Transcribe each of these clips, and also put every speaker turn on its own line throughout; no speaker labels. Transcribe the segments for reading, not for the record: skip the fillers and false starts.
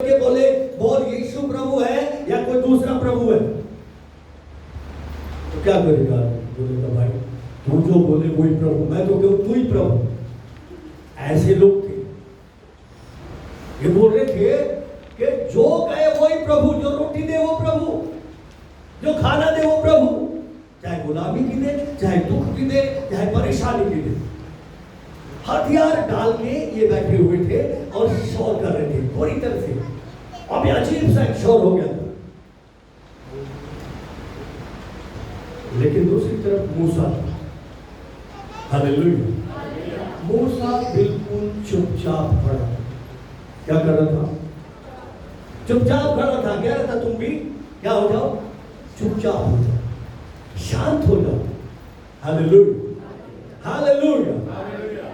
के बोले बोल यीशु प्रभु है या कोई दूसरा प्रभु है, तो क्या करेगा? बोलेगा भाई तू जो बोले वही प्रभु, मैं तो कहूं तू ही प्रभु। ऐसे लोग थे, ये बोल रहे थे कि जो कहे वही प्रभु, जो रोटी दे वो प्रभु, जो खाना दे वो प्रभु, चाहे गुलामी की दे, चाहे दुख की दे, चाहे परेशानी की दे। हथियार डाल के ये बैठे हुए थे और शोर कर रहे थे पूरी तरह से। अब अजीब सा एक शोर हो गया था। लेकिन दूसरी तरफ मूसा था। हालेलुया। मूसा बिल्कुल चुपचाप खड़ा था। क्या कर रहा था? चुपचाप खड़ा था। कह रहा था तुम भी क्या हो जाओ, चुपचाप हो जाओ, शांत हो जाओ। Hallelujah, hallelujah,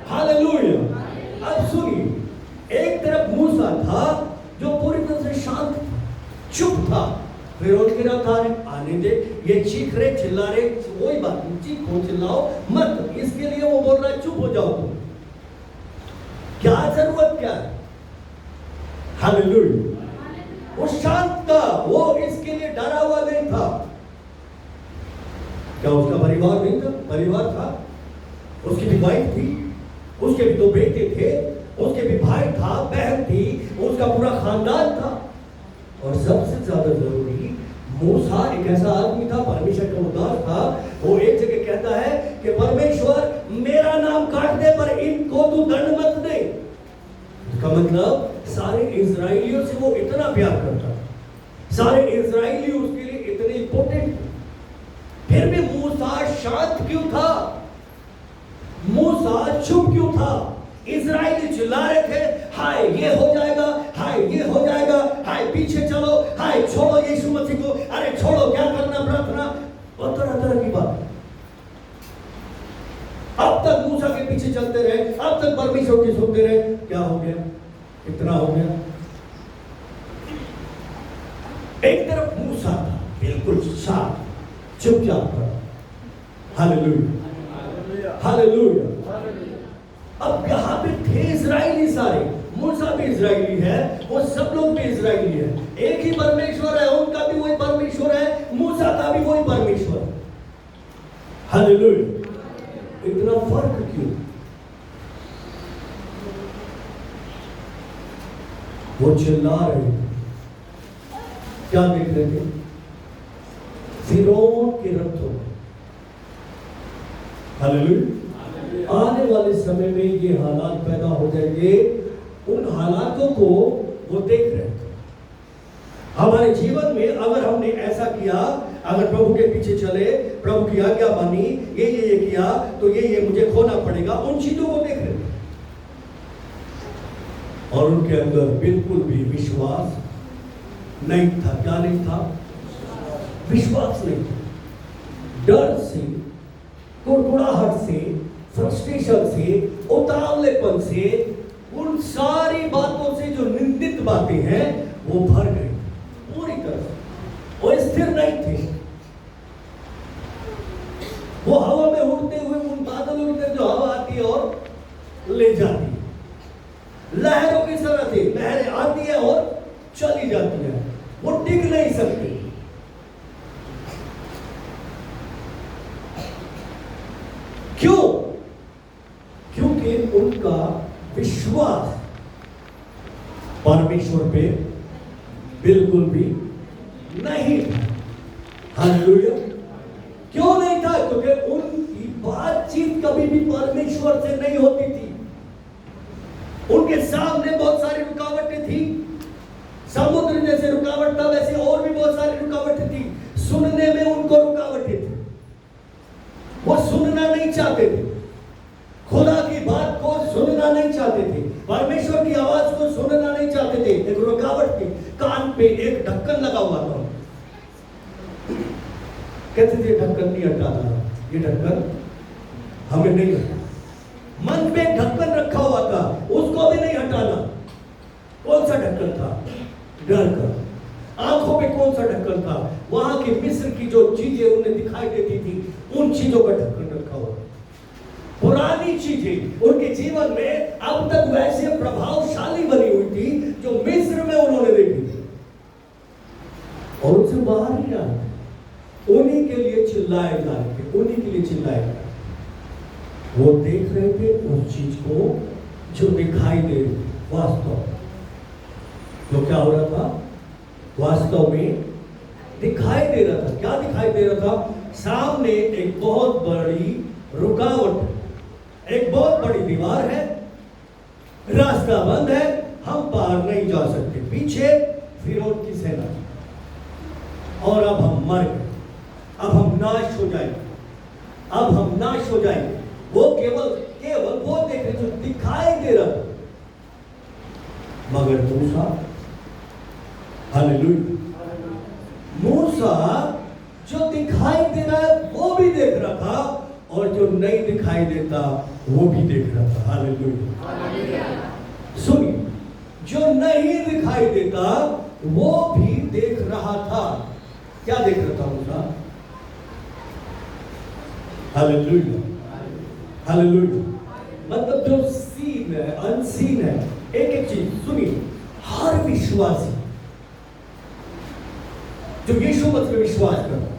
hallelujah. अब सुनिए, एक तरफ मूसा था जो पूरी तरह से शांत था, चुप था। फिर उनके रहा आने दे, ये चीख रहे चिल्ला रहे, कोई बात नहीं, चीखो चिल्लाओ मत, इसके लिए वो बोल रहा है चुप हो जाओ तुम, क्या जरूरत क्या है? हालेलुया। वो शांत था, वो इसके लिए डरा हुआ नहीं था। क्या उसका परिवार नहीं था? परिवार था, उसकी भी वाइफ थी, उसके भी 2 बेटे थे, उसके भी भाई था, बहन थी, उसका पूरा खानदान था। और सबसे ज्यादा जरूरी, मूसा एक ऐसा आदमी था, परमेश्वर का उद्धार था। वो एक जगह कहता है कि परमेश्वर मेरा नाम काट दे पर इनको तू दंड मत दे। इसका मतलब सारे इजराइलियों से वो इतना प्यार करता, सारे इजराइली उसके लिए इतने इंपॉर्टेंट थे। फिर भी मूसा शांत क्यों था? मूसा चुप क्यों था? इजराइली चिल्ला रहे थे, हाय ये हो जाएगा, हाय ये हो जाएगा, हाय पीछे चलो, हाय छोड़ो यीशु मसीह को, अरे छोड़ो क्या करना प्रार्थना, और तरह तरह की बात। अब तक मूसा के पीछे चलते रहे, अब तक परमेश्वर की सुनते रहे। क्या हो गया? इतना हो गया। एक तरफ मूसा था बिल्कुल शांत, चुपचाप था। Hallelujah, hallelujah. अब यहाँ पे थे इजराइली सारे, मूसा भी इजराइली है, वो सब लोग भी इजराइली है। एक ही परमेश्वर है, उनका भी वही परमेश्वर है, मूसा का भी वही परमेश्वर है। हालेलुया। इतना फर्क क्यों? वो चिल्ला रहे थे, क्या देख रहे थे? फिरौन के रथों। हालेलुया। आने वाले समय में ये हालात पैदा हो जाएंगे, उन हालातों को वो देख रहे थे। हमारे जीवन में अगर हमने ऐसा किया, अगर प्रभु के पीछे चले, प्रभु की आज्ञा मानी, ये किया, तो ये मुझे खोना पड़ेगा, उन चीजों को देख रहे थे। और उनके अंदर बिल्कुल भी विश्वास नहीं था। क्या नहीं था? विश्वास नहीं था। डर से, कुड़कुड़ाहट से, फ्रस्ट्रेशन से, उतावलेपन से, उन सारी बातों से जो निंदित बातें हैं वो भर गई पूरी तरह से। वो स्थिर नहीं थे। वो हवा में उड़ते हुए उन बादलों की तरह जो हवा आती है और ले जाती है, लहरों की तरह थे। लहरें आती है और चली जाती है, वो टिक नहीं सकते। क्यों? क्योंकि उनका विश्वास परमेश्वर पे बिल्कुल भी नहीं था। हालेलुया। क्यों नहीं था? क्योंकि उनकी बातचीत कभी भी परमेश्वर से नहीं होती थी। उनके सामने बहुत सारी रुकावटें थी। समुद्र जैसे रुकावट था, वैसे और भी बहुत सारी रुकावटें थी। सुनने में उनको रुकावटें थी, वो सुनना नहीं चाहते थे, खुदा की बात को सुनना नहीं चाहते थे, परमेश्वर की आवाज को सुनना नहीं चाहते थे। एक रुकावट थी, कान पे एक ढक्कन लगा हुआ था। कहते थे ढक्कन नहीं हटाना, ये ढक्कन हमें नहीं हटाना। मन पे ढक्कन रखा हुआ था, उसको भी नहीं हटाना। कौन सा ढक्कन था? डर का। आंखों पे कौन सा ढक्कन था? वहां की मिस्र की जो चीजें उन्हें दिखाई देती थी, उन चीजों का ढक्कन रखा हुआ। पुरानी चीजें उनके जीवन में अब तक वैसे प्रभावशाली बनी हुई थी जो मिस्र में उन्होंने देखी थी, और उनसे बाहर नहीं आ रहे, उन्हीं के लिए चिल्लाए जा रहे थे, उन्हीं के लिए चिल्लाए जा रहे थे। वो देख रहे थे उस चीज को जो दिखाई दे रही वास्तव, तो क्या हो रहा था वास्तव में दिखाई दे रहा था। क्या दिखाई दे रहा था? सामने एक बहुत बड़ी रुकावट, एक बहुत बड़ी दीवार है, रास्ता बंद है, हम पार नहीं जा सकते, पीछे फिरौन की सेना, और अब हम मर गए, अब हम नाश हो जाएंगे, अब हम नाश हो जाएंगे। वो केवल वो देख रहे जो दिखाई दे रहा था, मगर मूसा, हालेलुया, मूसा जो दिखाई दे रहा है वो भी देख रहा था, और जो नहीं दिखाई देता वो भी देख रहा था। हालेलुया। सुनिए, जो नहीं दिखाई देता वो भी देख रहा था। क्या देख रहा था मूसा? Hallelujah, hallelujah. मतलब जो सीन है, अनसीन है। एक एक चीज सुनिए, हर विश्वासी जो यीशु मसीह पे विश्वास करता,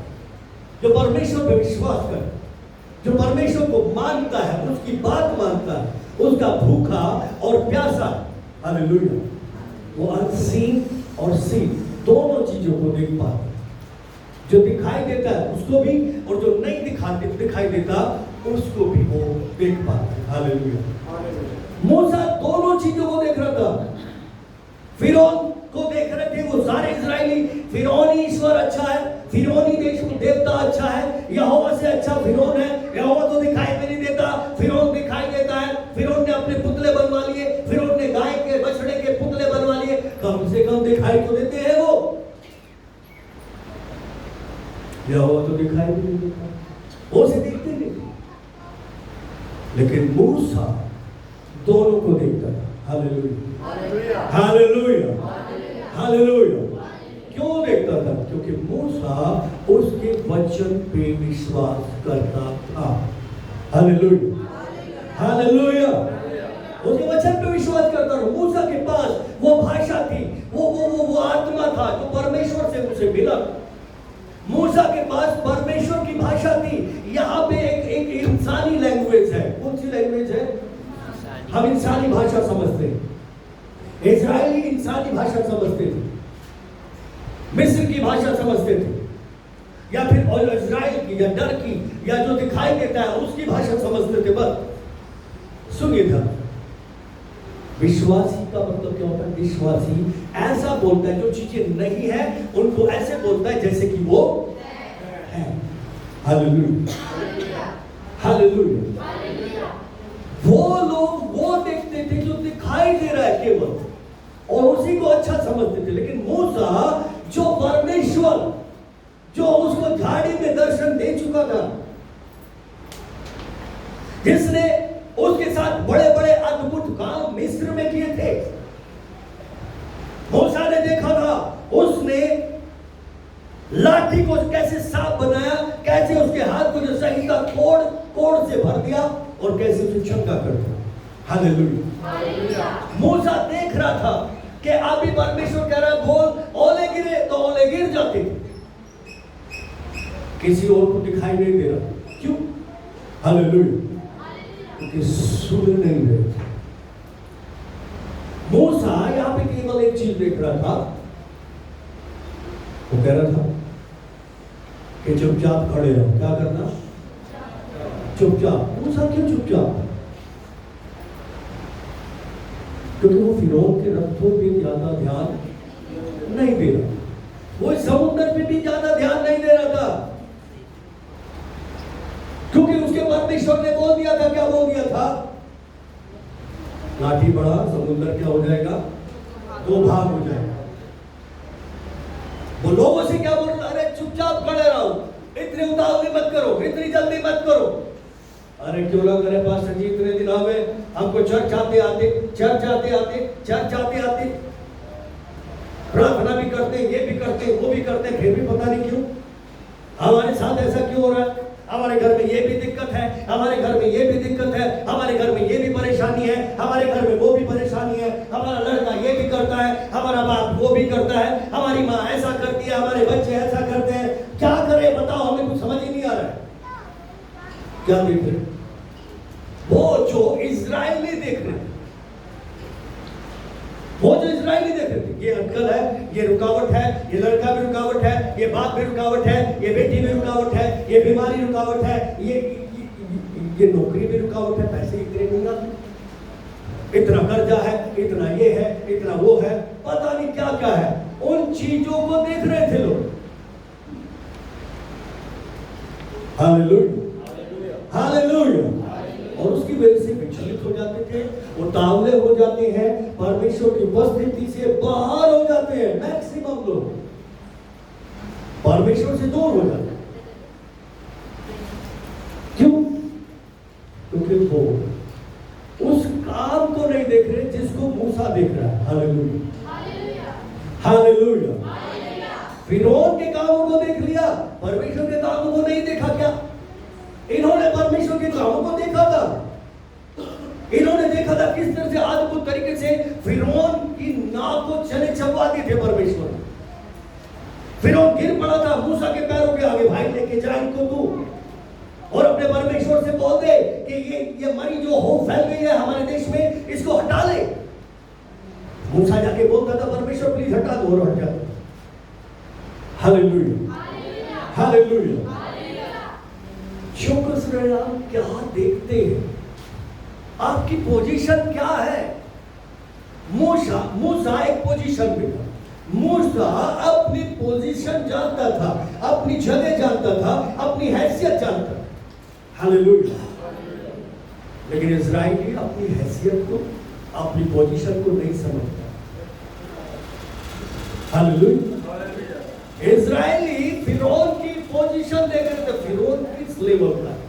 जो परमेश्वर पे विश्वास करता, जो परमेश्वर को मानता है, उसकी बात मानता है, उसका भूखा और प्यासा, हालेलुया, वो अनसीन और सीन दोनों चीजों को देख पाता है। जो दिखाई देता है उसको भी, और जो नहीं दिखाई देता उसको भी वो देख पाता है। हालेलुया। मूसा दोनों चीजों को देख रहा था। फिरौन को देख रहे थे वो सारे इजरायली, फिरौनी ईश्वर अच्छा है, फिरौनी देश में देवता अच्छा है, यहोवा से अच्छा फिरौन है। यहोवा तो दिखाई भी नहीं देता, फिरौन दिखाई देता है। फिरौन ने अपने पुतले बनवा लिए, फिरौन ने गाय के बछड़े के पुतले बनवा लिए, कम से कम दिखाई तो देते हैं वो। यहोवा तो दिखाई भी नहीं देता, वो उसे देखते नहीं। लेकिन मूसा दोनों को देखता था। Hallelujah, hallelujah, hallelujah. क्यों देखता था? क्योंकि मूसा उसके वचन पे विश्वास करता था। Hallelujah, hallelujah. उसके वचन पे विश्वास करता था। मूसा के पास वो भाषा थी, वो आत्मा था जो परमेश्वर से उसे मिला। मूसा के पास परमेश्वर की भाषा थी। यहाँ पे एक इंसानी लैंग्वेज है। कौन सी लैंग्वेज है? हम इंसानी भाषा समझते हैं। इजरायली इंसानी भाषा समझते थे, मिस्र की भाषा समझते थे, या फिर और इजराइल की या डर की या जो दिखाई देता है उसकी भाषा समझते थे। बस सुनिए था, विश्वासी का मतलब क्या होता है? विश्वासी ऐसा बोलता है जो चीजें नहीं है उनको ऐसे बोलता है जैसे कि वो है। Hallelujah, hallelujah. वो लोग वो देखते थे जो दिखाई दे रहा है केवल, और उसी को अच्छा समझते थे। लेकिन मूसा जो परमेश्वर जो उसको झाड़ी में दर्शन दे चुका था, जिसने उसके साथ बड़े बड़े अद्भुत काम मिस्र में किए थे, मूसा ने देखा था। उसने लाठी को कैसे सांप बनाया, कैसे उसके हाथ को जो सही का कोड़ से भर दिया, और कैसे उसे चंगा कर दिया। हालेलुया। मूसा देख रहा था कि अभी परमेश्वर कह रहा है बोल, ओले गिरे तो ओले गिर जाते, किसी और को दिखाई नहीं दे रहा। क्यों? हालेलुया, क्योंकि सुन नहीं रहे थे। मूसा यहां पे केवल एक चीज देख रहा था। वो कह रहा था कि चुपचाप खड़े रहो। क्या करना? चुपचाप। मूसा क्यों चुपचाप? क्योंकि वो फिरौन के रथों पे ज्यादा ध्यान नहीं दे रहा, वो समुद्र पे भी ज्यादा ध्यान नहीं दे रहा था, क्योंकि उसके परमेश्वर ने बोल दिया था। क्या बोल दिया था? लाठी बढ़ा, समुद्र क्या हो जाएगा? दो भाग हो जाएगा। वो लोगों से क्या बोल रहा? अरे चुपचाप खड़े रहो, इतनी उतावली मत करो, इतनी जल्दी मत करो। अरे क्यों लोग मेरे पास जी इतने दिन हो गए, हमको चर्च आते आते प्रार्थना भी करते, ये भी करते, वो भी करते, फिर भी पता नहीं क्यों हमारे साथ ऐसा क्यों हो रहा है। हमारे घर में ये भी दिक्कत है, हमारे घर में ये भी दिक्कत है, हमारे घर में ये भी परेशानी है, हमारे घर में वो भी परेशानी है, हमारा लड़का ये भी करता है, हमारा बाप वो भी करता है, हमारी माँ ऐसा करती है, हमारे बच्चे ऐसा करते हैं। क्या करें बताओ, हमें कुछ समझ ही नहीं आ रहा है। क्या देख रहे? वो जो इजरायली देख रहे थे, वो जो इजरायली देख रहे थे, ये अंकल है, ये रुकावट है, ये लड़का भी रुकावट है, ये बाप भी रुकावट है, ये बेटी भी रुकावट है, ये बीमारी रुकावट है, ये नौकरी भी रुकावट है, पैसे इतने नहीं आते, इतना कर्जा है, इतना ये है, इतना वो है, पता नहीं क्या क्या है। उन चीजों को देख रहे थे लोग। Hallelujah, hallelujah. और उसकी वजह से विचलित हो जाते थे, उतावले हो जाते हैं, परमेश्वर की उपस्थिति से बाहर हो जाते हैं। मैक्सिमम लोग परमेश्वर से दूर हो जाते हैं। क्यों? क्योंकि वो उस काम को नहीं देख रहे जिसको मूसा देख रहा है। Hallelujah, hallelujah. फिरौन के कामों को देख लिया, परमेश्वर के कामों को नहीं देखा। क्या इन्होंने परमेश्वर के कामों को देखा था? इन्होंने देखा था किस तरह से अद्भुत तरीके से फिरौन की नाक को चने चबवा दिए थे परमेश्वर। फिरौन गिर पड़ा था मूसा के पैरों के आगे, भाई लेके जा इनको तू, और अपने परमेश्वर से बोल दे कि ये मरी जो हो फैल गई है हमारे देश में, इसको हटा ले। मूसा जाके बोलता था परमेश्वर प्लीज हटा दो, और हट जाता। Hallelujah, hallelujah. चौकस रहना, क्या देखते हैं, आपकी पोजीशन क्या है? मूसा एक पोजीशन पे था। मूसा अपनी पोजीशन जानता था, अपनी जगह जानता था, अपनी हैसियत जानता था। हालेलुया। लेकिन इजराइली अपनी हैसियत को, अपनी पोजीशन को नहीं समझता। हालेलुया। इजराइली फिरौन की पोजीशन देख रहे थे, फिरौन किस लेवल का है,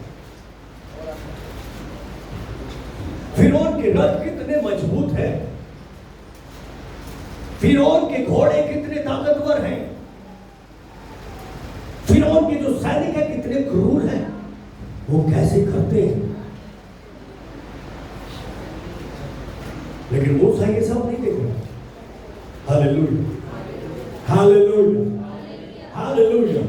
फिरौन के रथ कितने मजबूत हैं, फिरौन के घोड़े कितने ताकतवर हैं, फिरौन के जो सैनिक हैं कितने क्रूर हैं, वो कैसे करते हैं। लेकिन मूसा ये सब नहीं देख रहा। Hallelujah, hallelujah, hallelujah.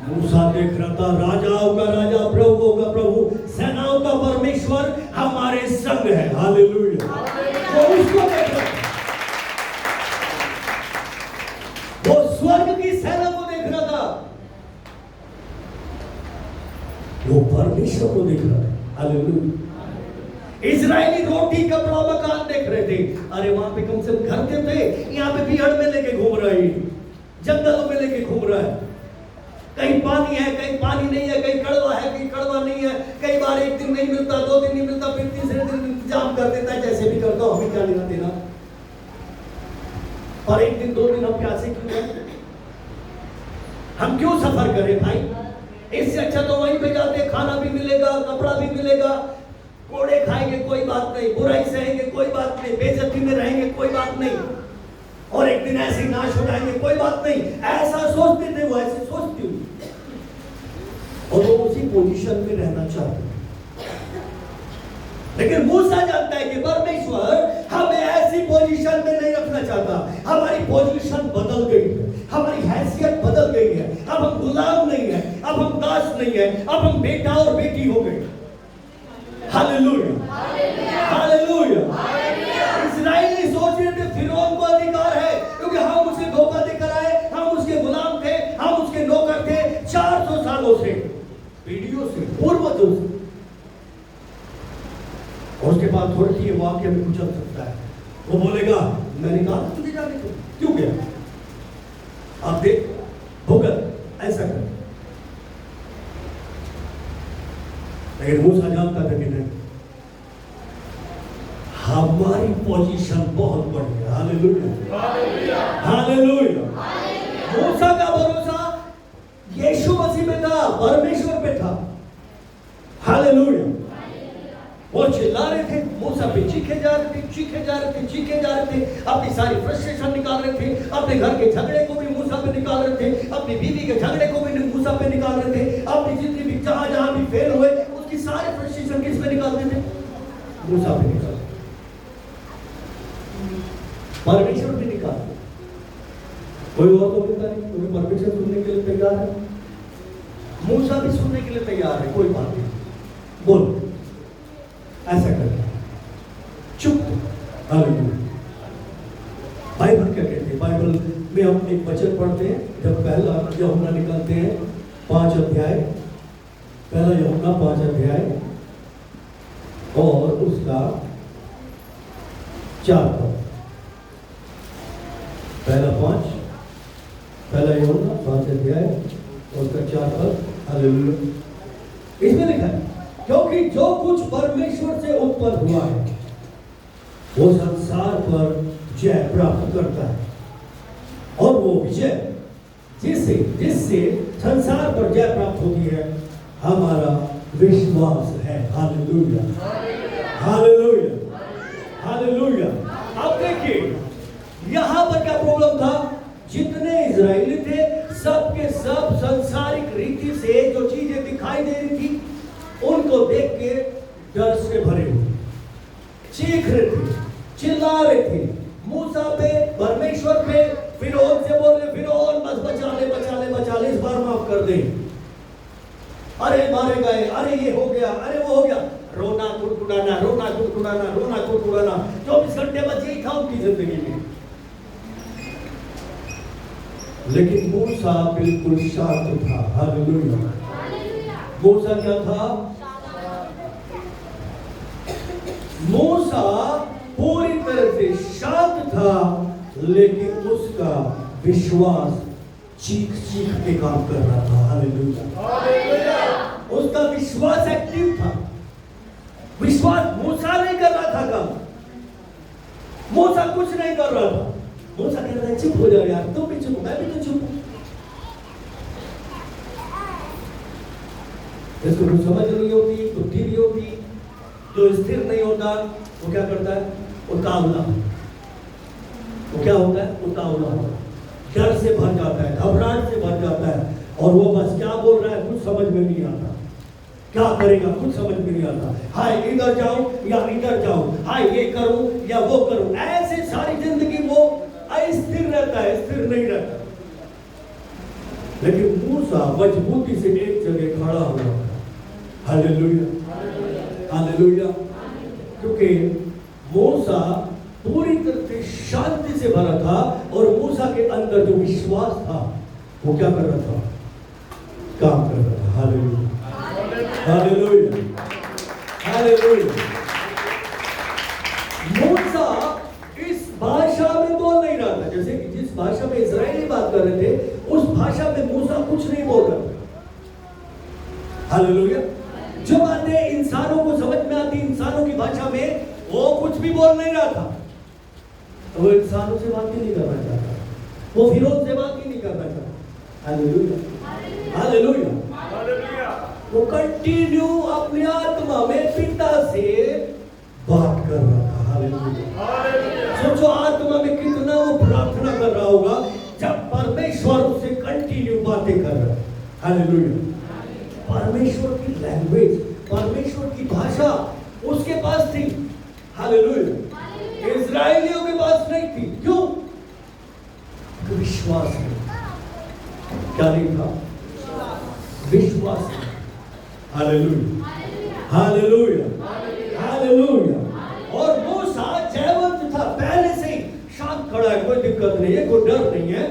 मूसा देख रहा था राजाओं का राजा, प्रभुओं का प्रभु, सेनाओं का परमेश्वर हमारे संग है। हालेलुया। वो उसको देख रहा था, वो स्वर्ग की सेना को देख रहा था, वो परमेश्वर को देख रहा था। हालेलुया। इजरायली रोटी कपड़ा मकान देख रहे थे। अरे वहां पे कम से कम घर थे, यहाँ पे बिहड़ में लेके घूम रहा है, जंगलों में लेके घूम रहा है। कहीं पानी है, कहीं पानी नहीं है, कहीं कड़वा है, कहीं कड़वा नहीं है। कई बार एक दिन नहीं मिलता, 2 दिन नहीं मिलता, फिर तीसरे दिन इंतजाम कर देता है, जैसे भी करता हूं, हमें क्या लेना देना। और एक दिन 2 दिन हम प्यासे क्यों हैं? हम क्यों सफर करें भाई? इससे अच्छा तो वहीं पे जाते, खाना भी मिलेगा, कपड़ा भी मिलेगा, कोड़े खाएंगे कोई बात नहीं, बुराई सहेंगे कोई बात नहीं, बेइज्जती में रहेंगे कोई बात नहीं, और एक दिन ऐसे नाश हो जाएंगे कोई बात नहीं। ऐसा सोचते थे, वो ऐसे सोचती हुई, और वो उसी पोजीशन में रहना चाहते। लेकिन मूसा जानता है कि परमेश्वर हमें ऐसी पोजीशन में नहीं रखना चाहता। हमारी पोजीशन बदल गई है, हमारी हैसियत बदल गई है। अब हम गुलाम नहीं है, अब हम दास नहीं है, अब हम बेटा और बेटी हो गए। Hallelujah, hallelujah. इस्राएली सोच रहे थे फिरौन को अधिकार है, क्योंकि हम उसे धोखा देकर आए, हम उसके गुलाम थे, हम उसके नौकर थे 400 सालों से, पीढ़ियों से, पूर्वजों से। और उसके बाद थोड़ी ये वाक्य में कुचल सकता है। वो बोलेगा मैंने कहा तुझे जाने को, क्यों गया? आप देख भुगत ऐसा कर। लेकिन मूसा जानता था कि नहीं, हमारी पोजीशन बहुत बड़ी है। Hallelujah, hallelujah. मूसा का भरोसा यीशु मसीह पे था, परमेश्वर पे था। हालेलुया। वो चिल्ला रहे थे, मूसा पे चीखे जा रहे थे, चीखे जा रहे थे, चीखे जा रहे थे, अपनी सारी फ्रस्ट्रेशन निकाल रहे थे, अपने घर के झगड़े को भी मूसा पे निकाल रहे थे, अपनी बीवी के झगड़े को भी मूसा पे निकाल रहे थे, अपनी जितनी भी जहां भी फेल हुए उसकी सारे फ्रस्ट्रेशन किस पे निकालते थे? मूसा पे निकालते। परमेश्वर भी निकालते। कोई और तो मिलता नहीं, क्योंकि परमेश्वर सुनने के लिए तैयार है, मूसा भी सुनने के लिए तैयार है, कोई बात नहीं, बोल ऐसा करके चुप। हालेलुया। बाइबल क्या कहते हैं? बाइबल में हम एक वचन पढ़ते हैं, जब पहला यूहन्ना निकालते हैं 5 अध्याय, पहला यूहन्ना 5 अध्याय और उसका 4 पद। पहला यूहन्ना 5 अध्याय और उसका 4 पद। हालेलुया। इसमें लिखा है, क्योंकि जो कुछ परमेश्वर से उत्पन्न हुआ है वो संसार पर जय प्राप्त करता है, और वो विजय जिससे संसार पर जय प्राप्त होती है हमारा विश्वास है। Hallelujah, hallelujah, hallelujah. अब देखिए यहां पर क्या प्रॉब्लम था? जितने इजरायली थे सब के सब सांसारिक रीति से जो चीजें दिखाई दे रही थी उनको देख के डर से भरे हुए चीख रहे थे, चिल्ला रहे थे मूसा पे, परमेश्वर पे, फिरौन से बोल रहे, फिरौन बस बचा ले, बचा ले, बचा ले, इस बार माफ कर दे, अरे मारे गए, अरे ये हो गया, अरे वो हो गया, रोना कुड़कुड़ाना, रोना कुड़कुड़ाना, रोना कुड़कुड़ाना। 24 घंटे बस यही था उनकी जिंदगी में। लेकिन मूसा बिल्कुल शांत था। हालेलुया। मूसा क्या था? मूसा पूरी तरह से शांत था, लेकिन उसका विश्वास चीख चीख के काम कर रहा था। हालेलुया। उसका विश्वास एक्टिव था। विश्वास मूसा नहीं कर रहा था काम, मूसा कुछ नहीं कर रहा था। मूसा कह रहा है चुप हो जाओ यार, तुम भी चुप, मैं भी तो चुप। जिसको कुछ समझ नहीं होती, बुद्धि नहीं होती, जो स्थिर नहीं होता, वो क्या करता है? उतावला। वो क्या होता है? उतावला होता है, डर से भर जाता है, घबराहट से भर जाता है, और वो बस क्या बोल रहा है कुछ समझ में नहीं आता, क्या करेगा कुछ समझ में नहीं आता। हाय इधर जाऊं या इधर जाऊं, हाय ये करूं या वो करूं, ऐसे सारी जिंदगी वो अस्थिर रहता है, स्थिर नहीं रहता। लेकिन मूसा मजबूती से एक जगह खड़ा हुआ। Hallelujah, hallelujah. क्योंकि मूसा पूरी तरह से शांति से भरा था, और मूसा के अंदर जो विश्वास था वो क्या कर रहा था? काम कर रहा था। Hallelujah, hallelujah, hallelujah. मूसा इस भाषा में बोल नहीं रहा था, जैसे कि जिस भाषा में इजरायली बात कर रहे थे उस भाषा में मूसा कुछ नहीं बोल रहा था। हालेलुया। जो बातें इंसानों को समझ में आती, इंसानों की भाषा में, वो कुछ भी बोल नहीं रहा था। वो इंसानों से बात ही नहीं करना चाहता, वो फिरौन से बात ही नहीं करना चाहता। Hallelujah, hallelujah. वो कंटिन्यू अपनी आत्मा में पिता से बात कर रहा था। हालेलुया। सोचो आत्मा में कितना वो प्रार्थना कर रहा होगा जब परमेश्वर उससे कंटिन्यू बातें कर रहा है। हालेलुया। परमेश्वर की लैंग्वेज, परमेश्वर की भाषा उसके पास थी। हालेलुया। इजरायलियों के पास नहीं थी। क्यों? विश्वास नहीं। क्या नहीं था? विश्वास। Hallelujah, hallelujah, hallelujah. और मूसा जयवंत था, पहले से ही शांत खड़ा है, कोई दिक्कत नहीं है, कोई डर नहीं है।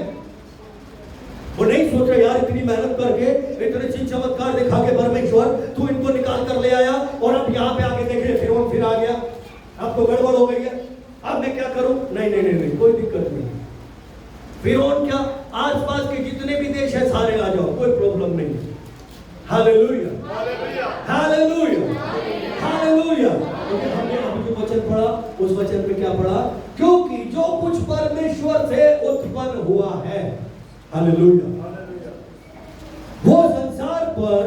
वो नहीं सोच रहा यार इतनी मेहनत करके, इतने चीज चमत्कार दिखा के परमेश्वर तू इनको निकाल कर ले आया, और अब यहाँ पे आके देख रहे फिर आ गया, अब तो गड़बड़ हो गई है, अब मैं क्या करूं? नहीं नहीं नहीं नहीं, कोई दिक्कत नहीं। फिरौन क्या, आसपास के जितने भी देश है सारे आ जाओ, कोई प्रॉब्लम नहीं। Hallelujah, hallelujah, hallelujah. हमने अभी जो वचन पढ़ा उस वचन में क्या पढ़ा? क्योंकि जो कुछ परमेश्वर से उत्पन्न हुआ है, हालेलुया, वो संसार पर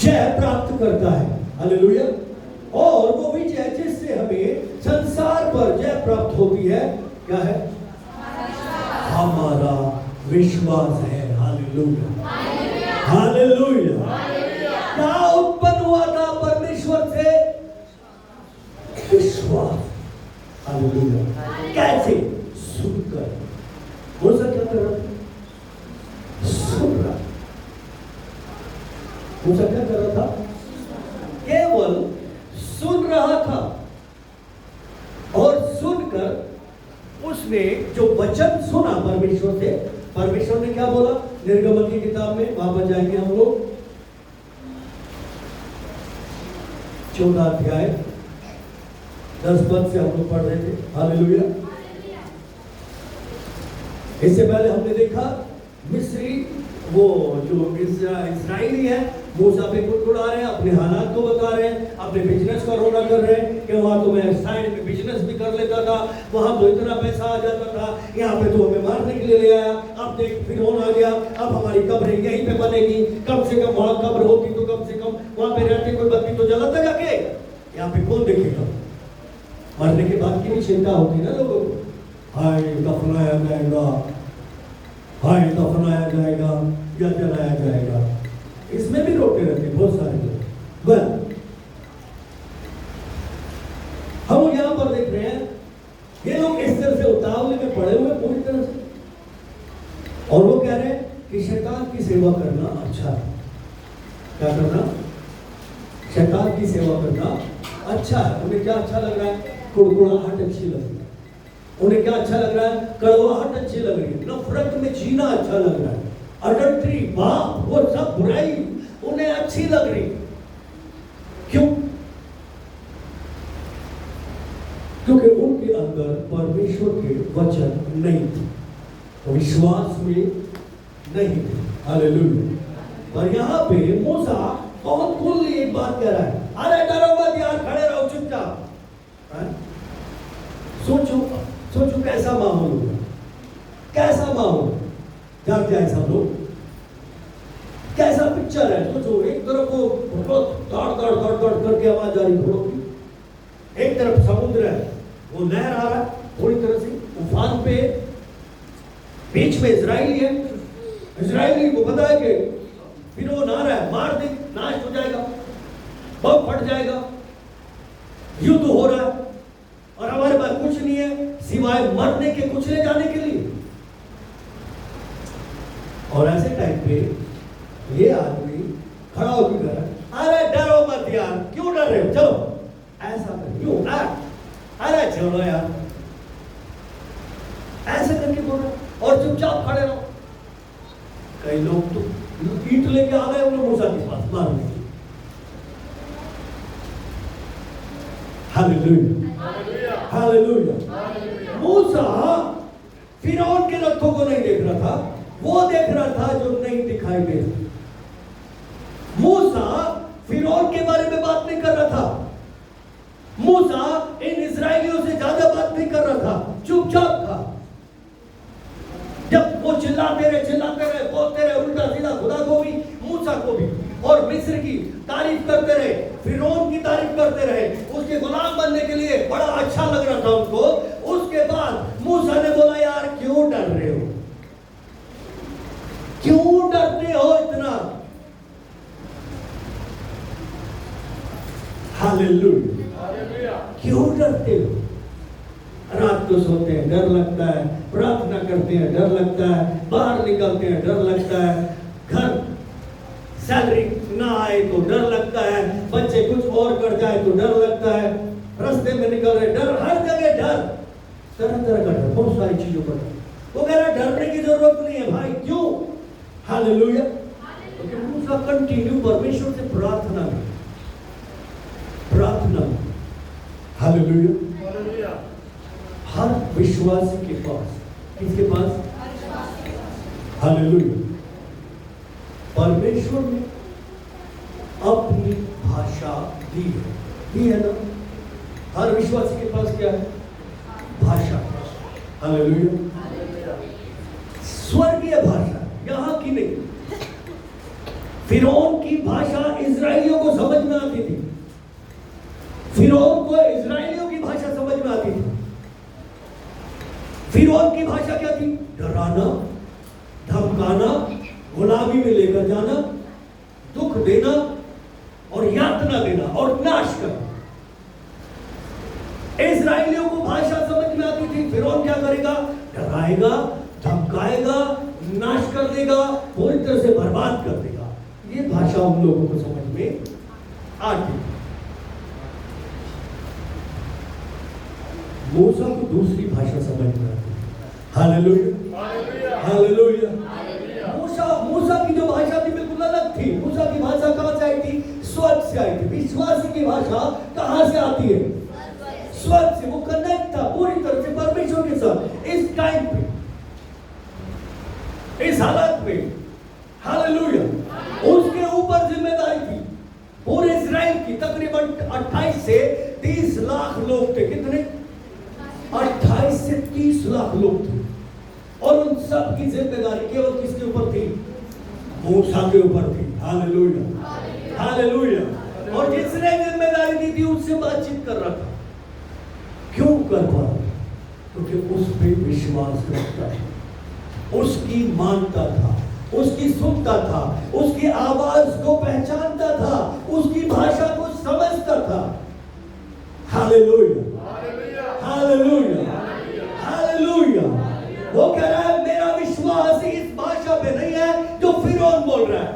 जय प्राप्त करता है। हालेलुया। और वो विजय जिससे हमें संसार पर जय प्राप्त होती है क्या है? हमारा विश्वास है। Hallelujah, hallelujah. क्या उत्पन्न हुआ था परमेश्वर से? विश्वास। हालेलुया। कैसे? सुनकर। मूसा क्या कर रहा था? सुन रहा। मूसा क्या कर रहा था? केवल सुन रहा था। और सुनकर उसने जो वचन सुना परमेश्वर से, परमेश्वर ने क्या बोला? निर्गमन की किताब में वापस जाएंगे हम लोग, 14 अध्याय 10 पद से हम लोग पढ़ रहे थे। हालेलुया। इससे पहले हमने देखा मिस्री, वो जो इस्राएली है, मूसा पे कुड़कुड़ा रहे हैं, अपने हालात को बता रहे हैं, अपने बिजनेस का रोना कर रहे हैं कि वहां तो मैं साइड में बिजनेस भी कर लेता था, वहां तो इतना पैसा आ जाता था, यहाँ पे तो हमें मारने के लिए ले आया, अब देख फिरौन आ गया, अब हमारी कब्र यहीं पे बनेगी, कम से कम वहां कब्र होती तो कम से कम वहां पे रहते, कोई बत्ती तो जलाता जाके, यहाँ पे कौन देखेगा? मरने के बाद की भी चिंता होती ना लोगों को, हाय दफनाया जाएगा, हाय दफनाया जाएगा या जलाया जाएगा, इसमें भी रोते रहते बहुत सारे लोग। बस हम यहां पर देख रहे हैं ये लोग इस तरह से उतावले में पड़े हुए पूरी तरह से, और वो कह रहे हैं कि शैतान की सेवा करना अच्छा है। क्या करना? शैतान की सेवा करना अच्छा है। उन्हें क्या अच्छा लग रहा है? कुड़कुड़ाहट अच्छी लग रही है। उन्हें क्या अच्छा लग रहा है? कड़वाहट अच्छी लग रही है, नफरत में जीना अच्छा लग रहा है, अडल्ट्री, पाप, वो सब बुराई उन्हें अच्छी लग रही। क्यों? क्योंकि उनके अंदर परमेश्वर के वचन नहीं थे, विश्वास में नहीं थे। हालेलुया। और यहाँ पे मूसा बहुत खुली एक बात कह रहा है, अरे डरो मत यार, खड़े रहो चुपचाप। सोचो सोचो कैसा माहौल होगा, कैसा माहौल, डर जाए सब लोग, कैसा पिक्चर है। सोचो एक तरफ वो दौड़ दौड़ दौड़ दौड़ करके आवाज आ रही घोड़ों की, एक तरफ समुद्र है, वो नहर आ रहा है पूरी तरह से उफान पे, बीच में इजराइली है, इजराइली को पता है कि फिरौन आ रहा है, मार दे, नाश हो जाएगा, बम फट जाएगा, युद्ध हो रहा है, और हमारे पास कुछ नहीं है सिवाय मरने के, कुछ ले जाने के लिए। और ऐसे टाइम पे ये आदमी खड़ा होकर कह रहा है, अरे डरो मत यार, क्यों डर रहे हो, चलो ऐसा कर, क्यों अरे चलो यार, ऐसे करके बोल रहे और चुपचाप खड़े रहो। कई लोग तो ईंट लेके आ गए उन्हें मूसा के पास मारने के लिए। Hallelujah, hallelujah. मूसा फिरौन के रथों को नहीं देख रहा था, वो देख रहा था जो नहीं दिखाई दे रहा। मूसा फिरौन के बारे में बात नहीं कर रहा था, मूसा इन इस्राएलियों से ज्यादा बात नहीं कर रहा था, चुपचाप था। जब वो चिल्लाते रहे, बोलते रहे उल्टा सीधा, खुदा को भी मूसा को भी, और मिस्र की तारीफ करते रहे, फिरौन की तारीफ करते रहे, उसके गुलाम बनने के लिए बड़ा अच्छा लग रहा था उनको। उसके बाद मूसा ने बोला, यार क्यों डर रहे हो, क्यों डरते हो इतना? हालेलुया। क्यों डरते हो? रात को सोते हैं डर लगता है, प्रार्थना करते हैं डर लगता है, बाहर निकलते हैं डर लगता है, घर सैलरी ना आए तो डर लगता है, बच्चे कुछ और कर जाए तो डर लगता है, रास्ते में निकल रहे डर, हर जगह डर, तरह तरह का डर, बहुत सारी चीजों पर डर। वो कह रहा डरने की जरूरत नहीं है भाई, क्यों? हालेलुया। क्योंकि मूसा कंटिन्यू परमेश्वर से प्रार्थना में, प्रार्थना में। हालेलुया। हर विश्वासी के पास, किसके पास? हालेलुया। परमेश्वर ने अपनी भाषा दी है ना। हर विश्वासी के पास क्या है? भाषा। हालेलुया। स्वर्गीय भाषा, यहां की नहीं। फिरौन की भाषा इजराइलियों को समझ में आती थी, फिरौन को इजराइलियों की भाषा समझ में आती थी। फिरौन की भाषा क्या थी? डराना, धमकाना, गुलामी में लेकर जाना, दुख देना और यातना देना और नाश करना। इस्राएलियों को भाषा समझ में आती थी। फिरौन क्या करेगा? डराएगा, धमकाएगा, नाश कर देगा, पूरी तरह से बर्बाद कर देगा। ये भाषा उन लोगों को समझ में आती। मूसा को दूसरी भाषा समझ में आती। Hallelujah, hallelujah. मूसा की जो भाषा थी बिल्कुल अलग थी। मूसा की भाषा कहां से आई थी? स्वर्ग से आई थी। विश्वासी की भाषा कहां से आती है? स्वर्ग से। वो कनेक्ट था पूरी तरह से परमेश्वर के साथ इस टाइम पे, इस हालत में। हालेलुया। उसके ऊपर जिम्मेदारी थी पूरे इस्राएल की। तकरीबन 28 से 30 लाख लोग थे। कितने? 28 से 30 लाख लोग थे। और उन सब की जिम्मेदारी केवल किसके ऊपर थी? मूसा के ऊपर थी। Hallelujah, hallelujah. और जिसने जिम्मेदारी दी थी उससे बातचीत कर रहा था। क्यों कर पा रहा? क्योंकि उस पे विश्वास रखता था, उसकी मानता था, उसकी सुनता था, उसकी आवाज को पहचानता था, उसकी भाषा को समझता था। Hallelujah, hallelujah, hallelujah. वो कह रहा है मेरा विश्वास इस भाषा पे नहीं है जो फिरौन बोल रहा है।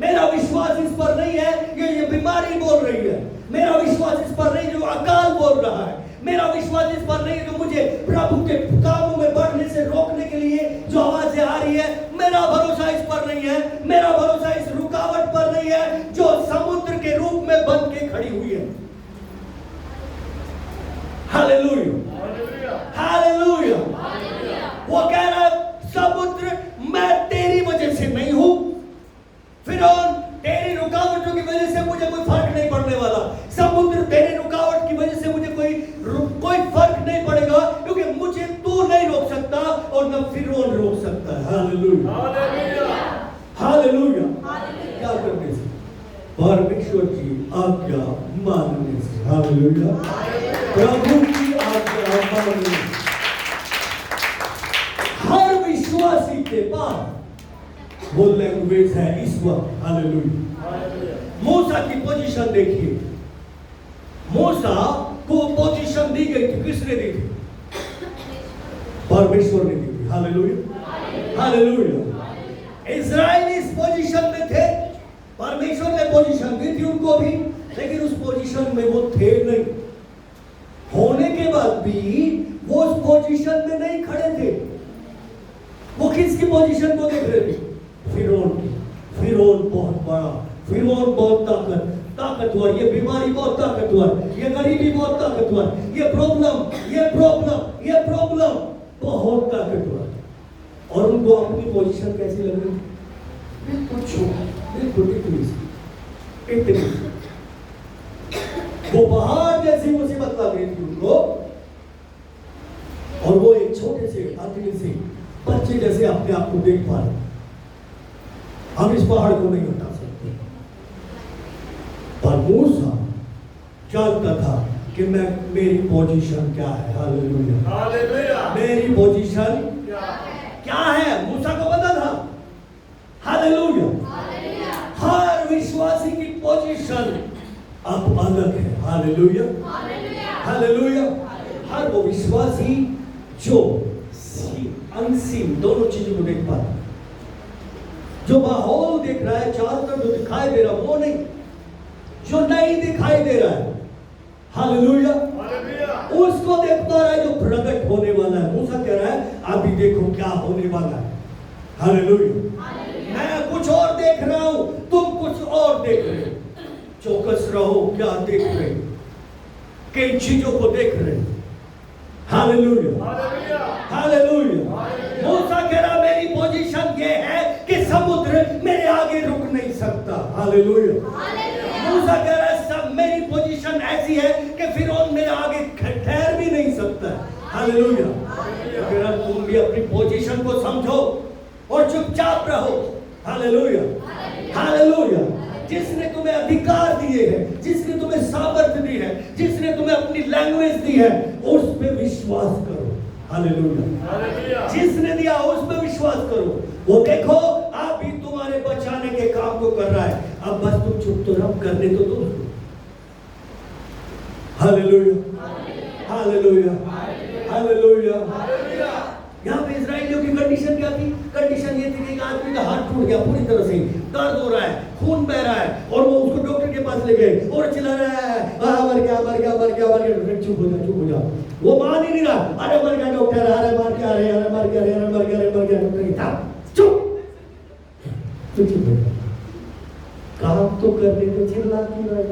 मेरा विश्वास इस पर नहीं है ये बीमारी बोल रही है। मेरा विश्वास इस पर नहीं जो अकाल बोल रहा है। मेरा विश्वास इस पर नहीं जो मुझे प्रभु के कामों में बढ़ने से रोकने के लिए जो आवाजें आ रही है। मेरा भरोसा इस पर नहीं है। मेरा भरोसा इस रुकावट पर नहीं है जो समुद्र के रूप में बन के खड़ी हुई है। Hallelujah, hallelujah. वो कह रहा है समुद्र मैं तेरी वजह से नहीं हूं। फिरौन तेरी रुकावटों की वजह से मुझे कोई फर्क नहीं पड़ने वाला। समुद्र तेरी रुकावट की वजह से मुझे कोई फर्क नहीं पड़ेगा क्योंकि मुझे तू नहीं रोक सकता और न फिरौन रोक सकता है। Hallelujah, hallelujah. क्या करने से? परमेश्वर की आज्ञा मानने से। हालेलुया, प्रभु की आज्ञा मानने से। हर विश्वासी के पास वो लैंग्वेज है इस वक्त। हालेलुया। मूसा की पोजीशन देखिए। मूसा को पोजीशन दी गई थी। किसने दी थी? परमेश्वर ने दी थी। Hallelujah, hallelujah. इज़राइल इस पोजीशन में थे। परमेश्वर ने पोजीशन दी थी उनको भी, लेकिन उस पोजीशन में वो थे नहीं। होने के बाद भी वो उस पोजीशन में नहीं खड़े थे। वो किसकी पोजीशन को देख रहे थे? फिरौन की। फिरौन बहुत बड़ा, फिरौन बहुत ताकतवर, ये बीमारी बहुत ताकतवर, ये गरीबी बहुत ताकतवर, ये प्रॉब्लम बहुत ताकतवर। और उनको अपनी पोजीशन कैसी लग रही? बिल्कुल छोटी, बिल्कुल इतनी। वो पहाड़ जैसी मुसीबत लग रही थी उनको, और वो एक छोटे से आदमी से बच्चे जैसे अपने आप को देख पा रहे। हम इस पहाड़ को नहीं हटा सकते। पर मूसा जानता था कि मेरी पोजीशन क्या है। Hallelujah, hallelujah. मेरी पोजीशन क्या है मूसा को पता था। Hallelujah, hallelujah. हर विश्वासी की पोजीशन अब अलग है। Hallelujah, hallelujah, hallelujah. हर वो विश्वासी जो अनसीन दोनों चीजों को देख पा रहा, जो माहौल देख रहा है चारों तरफ जो दिखाई दे रहा वो नहीं, जो नहीं दिखाई दे रहा है। हालेलुया, उसको देख पा रहा है जो प्रकट होने वाला है। मूसा कह रहा है अभी देखो क्या होने वाला है। हालेलुया। मैं कुछ और देख रहा हूं, तुम कुछ और देख रहे हो। चौकस रहो, क्या देख रहे हो, किन चीजों को देख रहे हो। Hallelujah, hallelujah. मूसा कह रहा मेरी पोजीशन ये है कि समुद्र मेरे आगे रुक नहीं सकता। हालेलुया। मूसा कह रहा है सब मेरी पोजीशन ऐसी है कि फिरौन मेरे आगे ठहर भी नहीं सकता। हालेलुया। कह रहा तुम भी अपनी पोजीशन को समझो और चुपचाप रहो। Hallelujah, hallelujah. जिसने तुम्हें अधिकार दिए हैं, जिसने तुम्हें सामर्थ्य दी है, जिसने तुम्हें अपनी लैंग्वेज दी है, उस पे विश्वास करो। हालेलुया। जिसने दिया उसमें विश्वास करो, वो देखो आप भी तुम्हारे बचाने के काम को कर रहा है। अब बस तुम चुप तो रहो, करने तो दो। Hallelujah, hallelujah, hallelujah. यहाँ पे इजराइलियों की कंडीशन क्या थी? कंडीशन ये थी कि एक आदमी का हाथ टूट गया पूरी तरह से, दर्द हो रहा है, खून बह रहा है, और वो उसको डॉक्टर के पास ले गए और चिल्ला रहा है, मर गया, मर गया, मर गया, मर गया। चुप हो जा, चुप हो जा। वो मान ही नहीं रहा, अरे मर गया डॉक्टर, अरे मर गया, अरे अरे मर गया, अरे मर गया, अरे मर गया। डॉक्टर चुप, चुप हो जा। काम तो करने को चिल्ला क्यों रहा है?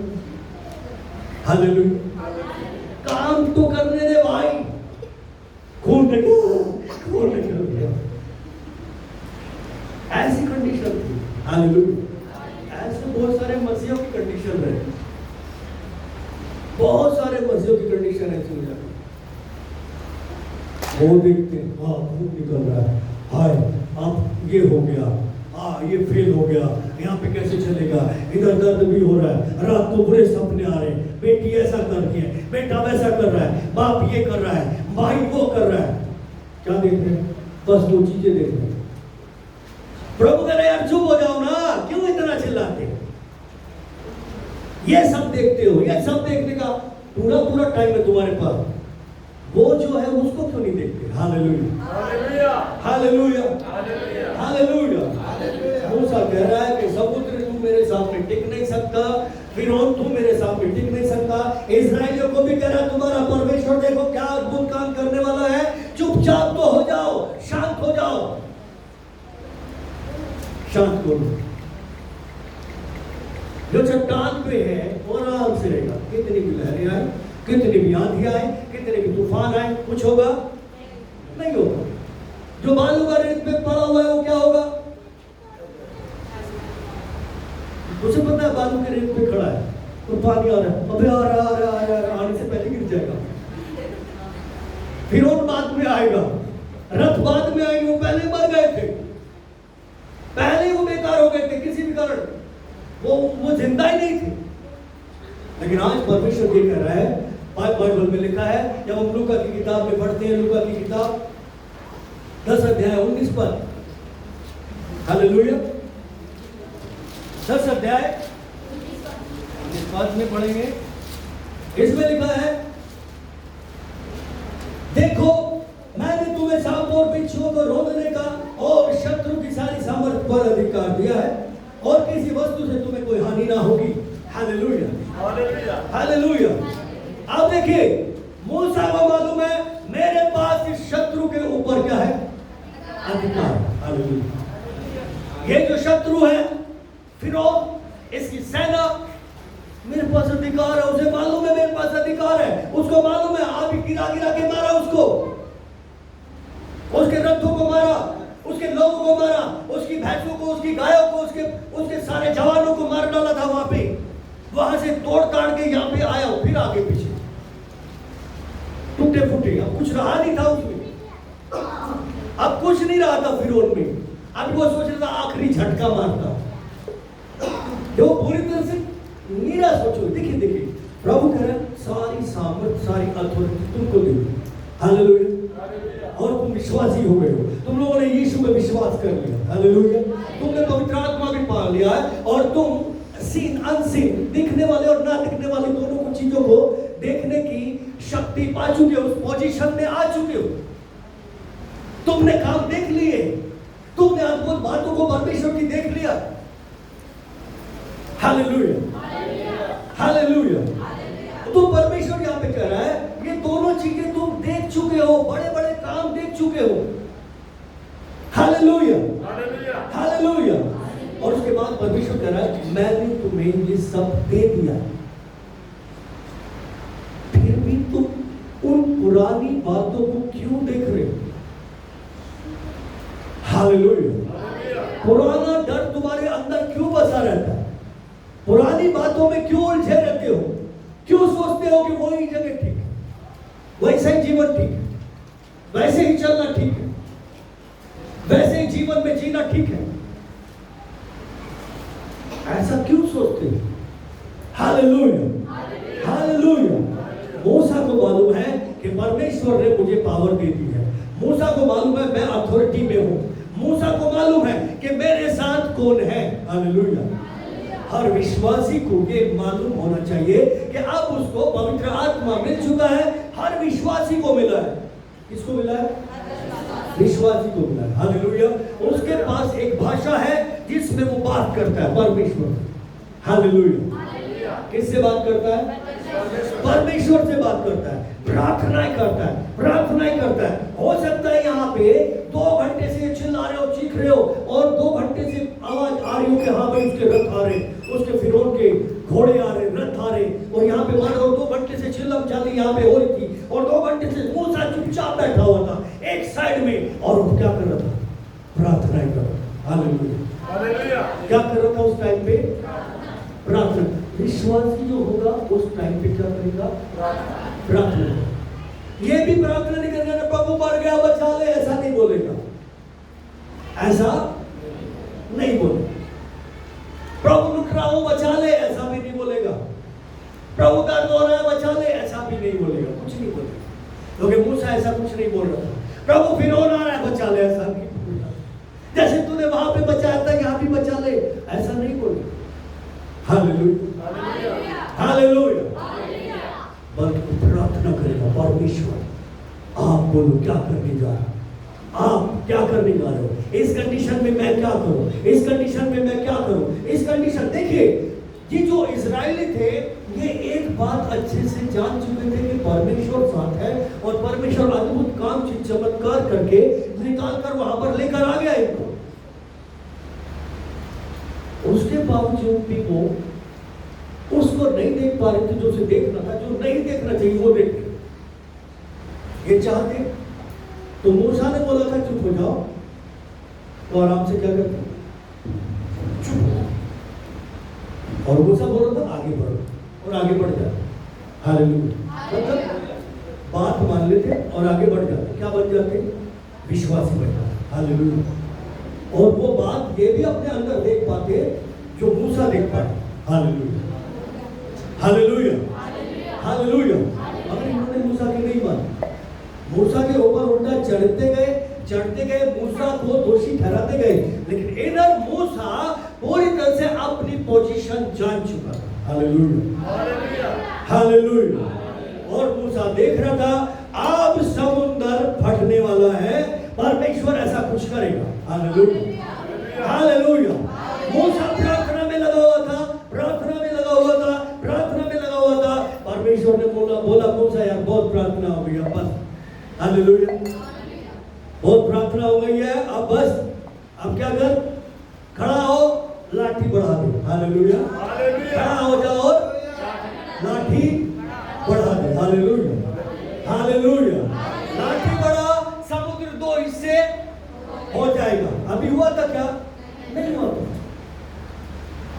हालेलुया, काम तो करने दे भाई। खून निकल गया। ऐसी कंडीशन थी। हालेलुया। ऐसे बहुत सारे मसीहों की कंडीशन है, बहुत सारे मसीहों की कंडीशन ऐसी हो जाती। वो देखते हैं, हाँ खून निकल रहा है, हाय अब ये हो गया, हाँ ये फेल हो गया, यहाँ पे कैसे चलेगा, इधर दर्द भी हो रहा है, रात को बुरे सपने आ रहे हैं, बेटी ऐसा कर रही है, बेटा वैसा कर रहा है, बाप ये कर रहा है, भाई वो कर रहा है। क्या देख रहे हैं? बस वो चीजें देख रहे हैं। प्रभु कह रहे यार चुप हो जाओ ना, क्यों इतना चिल्लाते हो? ये सब देखते हो, ये सब देखने का पूरा पूरा टाइम है तुम्हारे पास, वो जो है उसको क्यों नहीं देखते? Hallelujah, hallelujah, hallelujah. मूसा कह रहा है कि समुद्र तू मेरे सामने टिक नहीं सकता, फिरौन तू मेरे सामने टिक नहीं सकता। इस्राएलियों को भी कह रहा है तुम्हारा परमेश्वर देखो क्या अद्भुत काम करने वाला है, चुपचाप तो हो जाओ, शांत हो जाओ, शांत करो। जो चट्टान पे है वो आराम से रहेगा, कितनी भी लहरें आए, कितनी भी आंधी आए, कितने भी तूफान आए, कुछ होगा नहीं होगा। जो बालू का रेत पे पड़ा हुआ है वो क्या होगा? उसे पता है बालू के रेत पे खड़ा है और पानी आ रहा है, अबे आ रहा, आ रहा, आ रहा, आने से पहले गिर जाएगा। फिर और बाद में आएगा, रथ बाद में आएंगे, वो पहले मर गए थे, पहले वो बेकार हो गए थे किसी भी कारण, वो जिंदा ही नहीं थे। लेकिन आज परमेश्वर ये कह रहा है, बाइबल में लिखा है, जब हम लूका की किताब में पढ़ते हैं, लूका की किताब 10 अध्याय 19 पर, हालेलुया, 10 अध्याय 19 पद में पढ़ेंगे। इसमें लिखा है, देखो मैंने तुम्हें सांप और बिच्छुओं को रोकने का और शत्रु की सारी सामर्थ पर अधिकार दिया है, और किसी वस्तु से तुम्हें कोई हानि ना होगी। Hallelujah, hallelujah, hallelujah. अब देखिए, मूसा को मालूम है मेरे पास इस शत्रु के ऊपर क्या है? अधिकार। हालेलुया। ये जो शत्रु है फिरौन, इसकी सेना, मेरे पास अधिकार है, उसे मालूम है मेरे पास अधिकार है, उसको मालूम है आप गिरा गिरा के मारा उसको, उसके रथों को मारा, उसके लोगों को मारा, उसकी भैंसों को, उसकी गायों को, उसके सारे जवानों को मार डाला था वहां पे, वहां से तोड़ ताड़ के यहाँ पे आया, फिर आगे पीछे टूटे फूटे, अब कुछ रहा नहीं था उसमें, अब कुछ नहीं रहा था फिरौन में। अब वो सोच रहा था आखिरी झटका मारता, जो पूरी तरह से नीरा सोचो। देखिए प्रभु कह रहे सारी सामर्थ, सारी अथॉरिटी तुमको दे दी। हालेलुया। और तुम विश्वासी हो गए हो, तुम लोगों ने यीशु में विश्वास कर लिया। हालेलुया। तुमने पवित्र आत्मा भी पा लिया है, और तुम सीन अनसीन, दिखने वाले और ना दिखने वाले दोनों को चीजों को देखने की शक्ति पा चुके हो, उस पोजीशन में आ चुके हो, तुमने काम देख लिए, तुमने अद्भुत बातों को परमेश्वर की देख लिया। Hallelujah, hallelujah. तो परमेश्वर यहाँ पे कह रहा है ये दोनों चीजें तुम देख चुके हो, बड़े बड़े काम देख चुके हो। Hallelujah, hallelujah. और उसके बाद परमेश्वर कह रहा है मैंने तुम्हें ये सब दे दिया, फिर भी तुम उन पुरानी बातों को क्यों देख रहे हो? हालेलुया। पुराना डर तुम्हारे अंदर क्यों बसा रहता है? पुरानी बातों में क्यों उलझे रहते हो? क्यों सोचते हो कि वही जगह ठीक है, वैसा ही जीवन ठीक है, वैसे ही चलना ठीक है, वैसे ही जीवन में जीना ठीक है? ऐसा क्यों सोचते हो? Hallelujah, hallelujah. मूसा को मालूम है कि परमेश्वर ने मुझे पावर दे दी है, कि मेरे साथ कौन है। हालेलुया। हर विश्वासी को ये मालूम होना चाहिए कि अब उसको पवित्र आत्मा मिल चुका है। हर विश्वासी को मिला है। किसको मिला है? विश्वासी को मिला है। हालेलुया। उसके पास एक भाषा है जिसमें वो बात करता है परमेश्वर। हालेलुया। किससे बात करता है? परमेश्वर से बात करता है, प्रार्थनाएं करता है, प्रार्थनाएं करता है। हो सकता है यहाँ पे 2 घंटे से चिल्ला रहे हो, चीख रहे हो, और 2 घंटे से आवाज आ रही हो कि हाँ भाई उसके रथ आ रहे, उसके फिरौन के घोड़े आ रहे, रथ आ रहे, और यहाँ पे मान लो 2 घंटे से चिल्लम चाली यहाँ पे हो रही थी, और 2 घंटे से मूसा चुपचाप बैठा हुआ था एक साइड में, और वो क्या कर रहा था? प्रार्थनाएं कर रहा था। हालेलुया। क्या कर रहा था उस टाइम पे? प्रार्थना। विश्वासी जो होगा उस टाइम पे क्या करेगा? प्रार्थना। ये भी प्रार्थना नहीं करेगा ना प्रभु मर गया बचा ले, ऐसा नहीं बोलेगा, ऐसा नहीं बोलेगा। प्रभु लुट रहा हूं बचा ले, ऐसा भी नहीं बोलेगा। प्रभु दर्द हो रहा है बचा ले, ऐसा भी नहीं बोलेगा, कुछ नहीं बोलेगा। क्योंकि मूसा ऐसा कुछ नहीं बोल रहा था। प्रभु फिरौन आ रहा है बचा ले, ऐसा नहीं बोल रहा। जैसे तूने वहां पे बचाया था यहाँ भी बचा ले, ऐसा नहीं बोलेगा। हालेलुया। हालेलुया। बल्कि प्रार्थना करेगा, परमेश्वर आप बोलो क्या करने जा रहे हो, आप क्या करने जा रहे हो, इस कंडीशन में मैं क्या करूं, इस कंडीशन में मैं क्या करूं, इस कंडीशन। देखिए ये जो इजरायली थे ये एक बात अच्छे से जान चुके थे कि परमेश्वर साथ है, और परमेश्वर अद्भुत काम चमत्कार करके निकाल कर वहां पर लेकर आ गया इनको। उसके बावजूद भी वो उसको नहीं देख पा रहे थे जो उसे देखना था, जो नहीं देखना चाहिए वो देख रहे। ये चाहते तो मूसा ने बोला था चुप हो जाओ, तो आराम से क्या करते? चुप हो जाओ। और मूसा बोल रहा था आगे बढ़ो, और आगे बढ़ जाते। हालेलुया। मतलब बात मान लेते और आगे बढ़ जाते। क्या बन जाते? विश्वासी बन जाते। हालेलुया। और वो बात ये भी अपने अंदर देख पाते जो मूसा देख पाए। हालेलुया। हालेलुया। हालेलुया। अगर इन्होंने मूसा की नहीं मानी, मूसा के ऊपर उल्टा चढ़ते गए, मूसा को दोषी ठहराते गए, लेकिन इधर मूसा पूरी तरह से अपनी पोजीशन जान चुका। हालेलुया। हालेलुया। और मूसा देख रहा था अब समुद्र फटने वाला है, परमेश्वर ऐसा कुछ करेगा। हालेलुया। हालेलुया। मूसा प्रार्थना में लगा हुआ था, प्रार्थना में लगा हुआ था, प्रार्थना में लगा हुआ था। परमेश्वर ने बोला मूसा यार बहुत प्रार्थना हो गई, अब बस। हालेलुया। बहुत प्रार्थना हो गई है, अब बस, अब क्या कर? खड़ा हो, लाठी बढ़ा दे। हालेलुया। खड़ा हो जाओ और लाठी बढ़ा दे। हालेलुया। हालेलुया। लाठी बढ़ा, समुद्र 2 हिस्से हो जाएगा। अभी हुआ था क्या? नहीं हुआ था,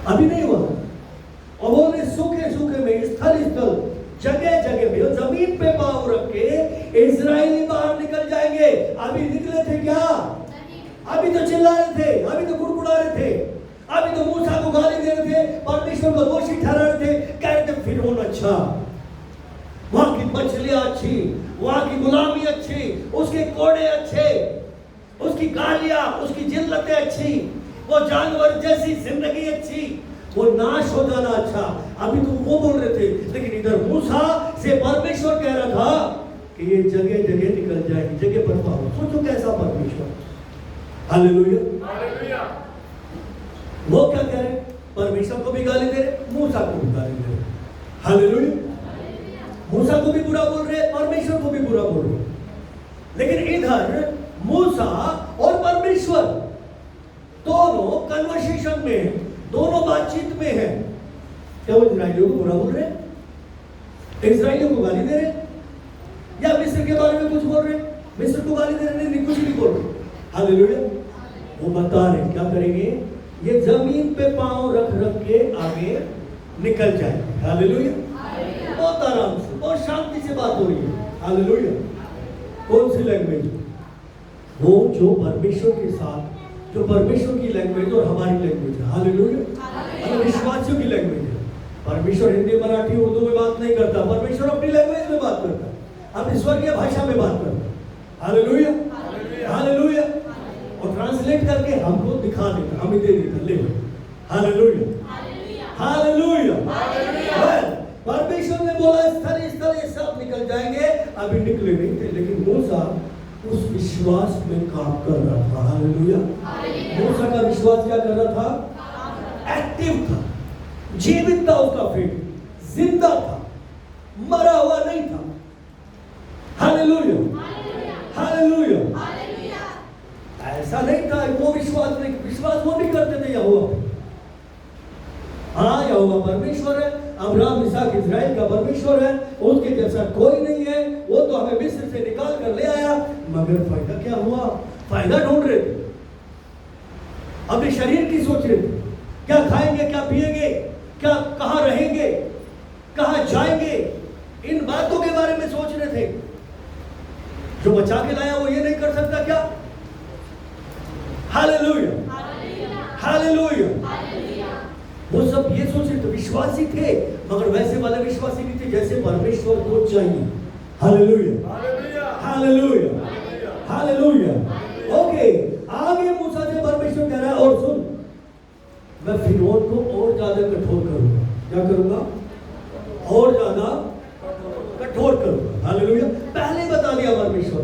अभी नहीं हुआ। और बोले सूखे सूखे में, स्थल जगह जगह में, जमीन पे पांव रख के इजरायली बाहर निकल जाएंगे। अभी निकले थे क्या? अभी तो चिल्ला रहे थे, अभी तो गुड़गुड़ा रहे थे, अभी तो मूसा को गाली दे रहे थे, परमेश्वर को दोषी ठहरा रहे थे, कह रहे थे फिरौन अच्छा, वहां की मछलियां अच्छी, वहां की गुलामी अच्छी, उसके कोड़े अच्छे, उसकी गालियां, उसकी जिल्लतें अच्छी, वो जानवर जैसी जिंदगी अच्छी, वो नाश हो जाना अच्छा। अभी तो वो बोल रहे थे, लेकिन इधर मूसा से परमेश्वर कह रहा था कि ये जगह जगह निकल जाएगी, जगह पर पाओ। सोचो कैसा परमेश्वर। हालेलुया। हालेलुया। वो क्या कह रहे? परमेश्वर को भी गाली दे रहे, मूसा को भी गाली दे रहे। हालेलुया। मूसा को भी बुरा बोल रहे, परमेश्वर को भी बुरा बोल रहे। लेकिन इधर मूसा और परमेश्वर दोनों कन्वर्सेशन में है, दोनों बातचीत में है। क्या वो इजराइलियों को बुरा बोल रहे, इजराइलियों को गाली दे रहे, या मिस्र के बारे में कुछ बोल रहे? मिस्र को गाली दे रहे नहीं, कुछ नहीं बोल रहे। हालेलुया। वो बता रहे क्या करेंगे, ये जमीन पे पांव रख रख के आगे निकल जाए। हालेलुया। बहुत आराम से, बहुत शांति से बात हो रही है। हालेलुया। कौन सी लैंग्वेज? वो जो परमेश्वर के साथ, जो परमेश्वर की लैंग्वेज और हमारी लैंग्वेज है। हालेलुया। विश्वासियों की लैंग्वेज है। परमेश्वर हिंदी, मराठी, उर्दू में बात नहीं करता, परमेश्वर अपनी लैंग्वेज में बात करता है, अपनी स्वर्गीय भाषा में बात करता है। हालेलुया। हालेलुया। और ट्रांसलेट करके हमको दिखा देता, हमें दे देता। ले हालेलुया, हालेलुया। परमेश्वर ने बोला स्थल ये सब निकल जाएंगे, अभी निकले नहीं थे, लेकिन मूसा उस विश्वास में काम कर रहा था। हालेलुया। मूसा का विश्वास क्या कर रहा था? एक्टिव था, जीवित था, उसका फेथ जिंदा था, मरा हुआ नहीं था। Hallelujah, hallelujah. ऐसा नहीं था वो विश्वास वो नहीं करते थे यहोवा। हाँ, यहोवा परमेश्वर है, अब्राहम इसहाक इस्राएल का परमेश्वर है, उसके जैसा कोई नहीं है, वो तो हमें मिस्र से निकाल कर ले आया। मगर फायदा क्या हुआ? फायदा ढूंढ रहे थे, अपने शरीर की सोच रहे थे, क्या खाएंगे, क्या पिएंगे, क्या कहां रहेंगे, कहां जाएंगे, इन बातों के बारे में सोच रहे थे। जो बचा के लाया वो ये नहीं कर सकता क्या? Hallelujah, hallelujah. वो सब ये सोच रहे थे, विश्वासी थे, मगर वैसे वाले विश्वासी नहीं थे जैसे परमेश्वर को चाहिए। Hallelujah, hallelujah, hallelujah. ओके, आगे मूसा से परमेश्वर कह रहा है, और सुन, मैं फिरौन को और ज्यादा कठोर करूंगा। क्या करूंगा? और ज्यादा कठोर करूंगा। हालेलुया। पहले बता दिया परमेश्वर,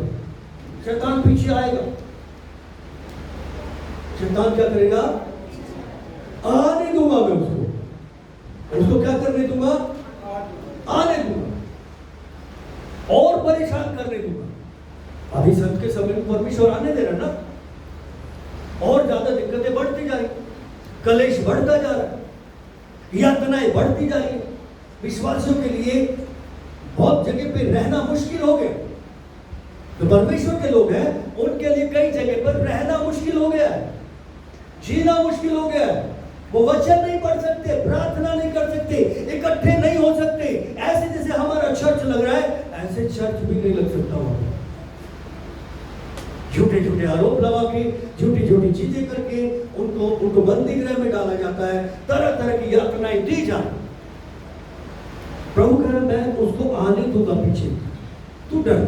शैतान पीछे आएगा। शैतान क्या करेगा? आने दूंगा मैं उसको क्या करने दूंगा? आने दूंगा और परेशान करने दूंगा। अभी संत के समय में परमेश्वर आने दे रहा ना, और ज्यादा दिक्कतें बढ़ती जा रही, कलेश बढ़ता जा रहा है, यातनाएं बढ़ती जा रही है। विश्वासियों के लिए बहुत जगह पे रहना मुश्किल हो गया। तो परमेश्वर के लोग हैं, उनके लिए कई जगह पर रहना मुश्किल हो गया है, जीना मुश्किल हो गया है। वो वचन नहीं पढ़ सकते, प्रार्थना नहीं कर सकते, इकट्ठे नहीं हो सकते। ऐसे जैसे हमारा चर्च लग रहा है, ऐसे चर्च भी नहीं लग सकता वहां। झूठे झूठे आरोप लगा के, झूठी झूठी चीजें करके उनको बंदी गृह में डाला जाता है, तरह तरह की यातनाएं दी जाती। प्रभु कह रहा मैं उसको आने दूंगा पीछे, तू डर।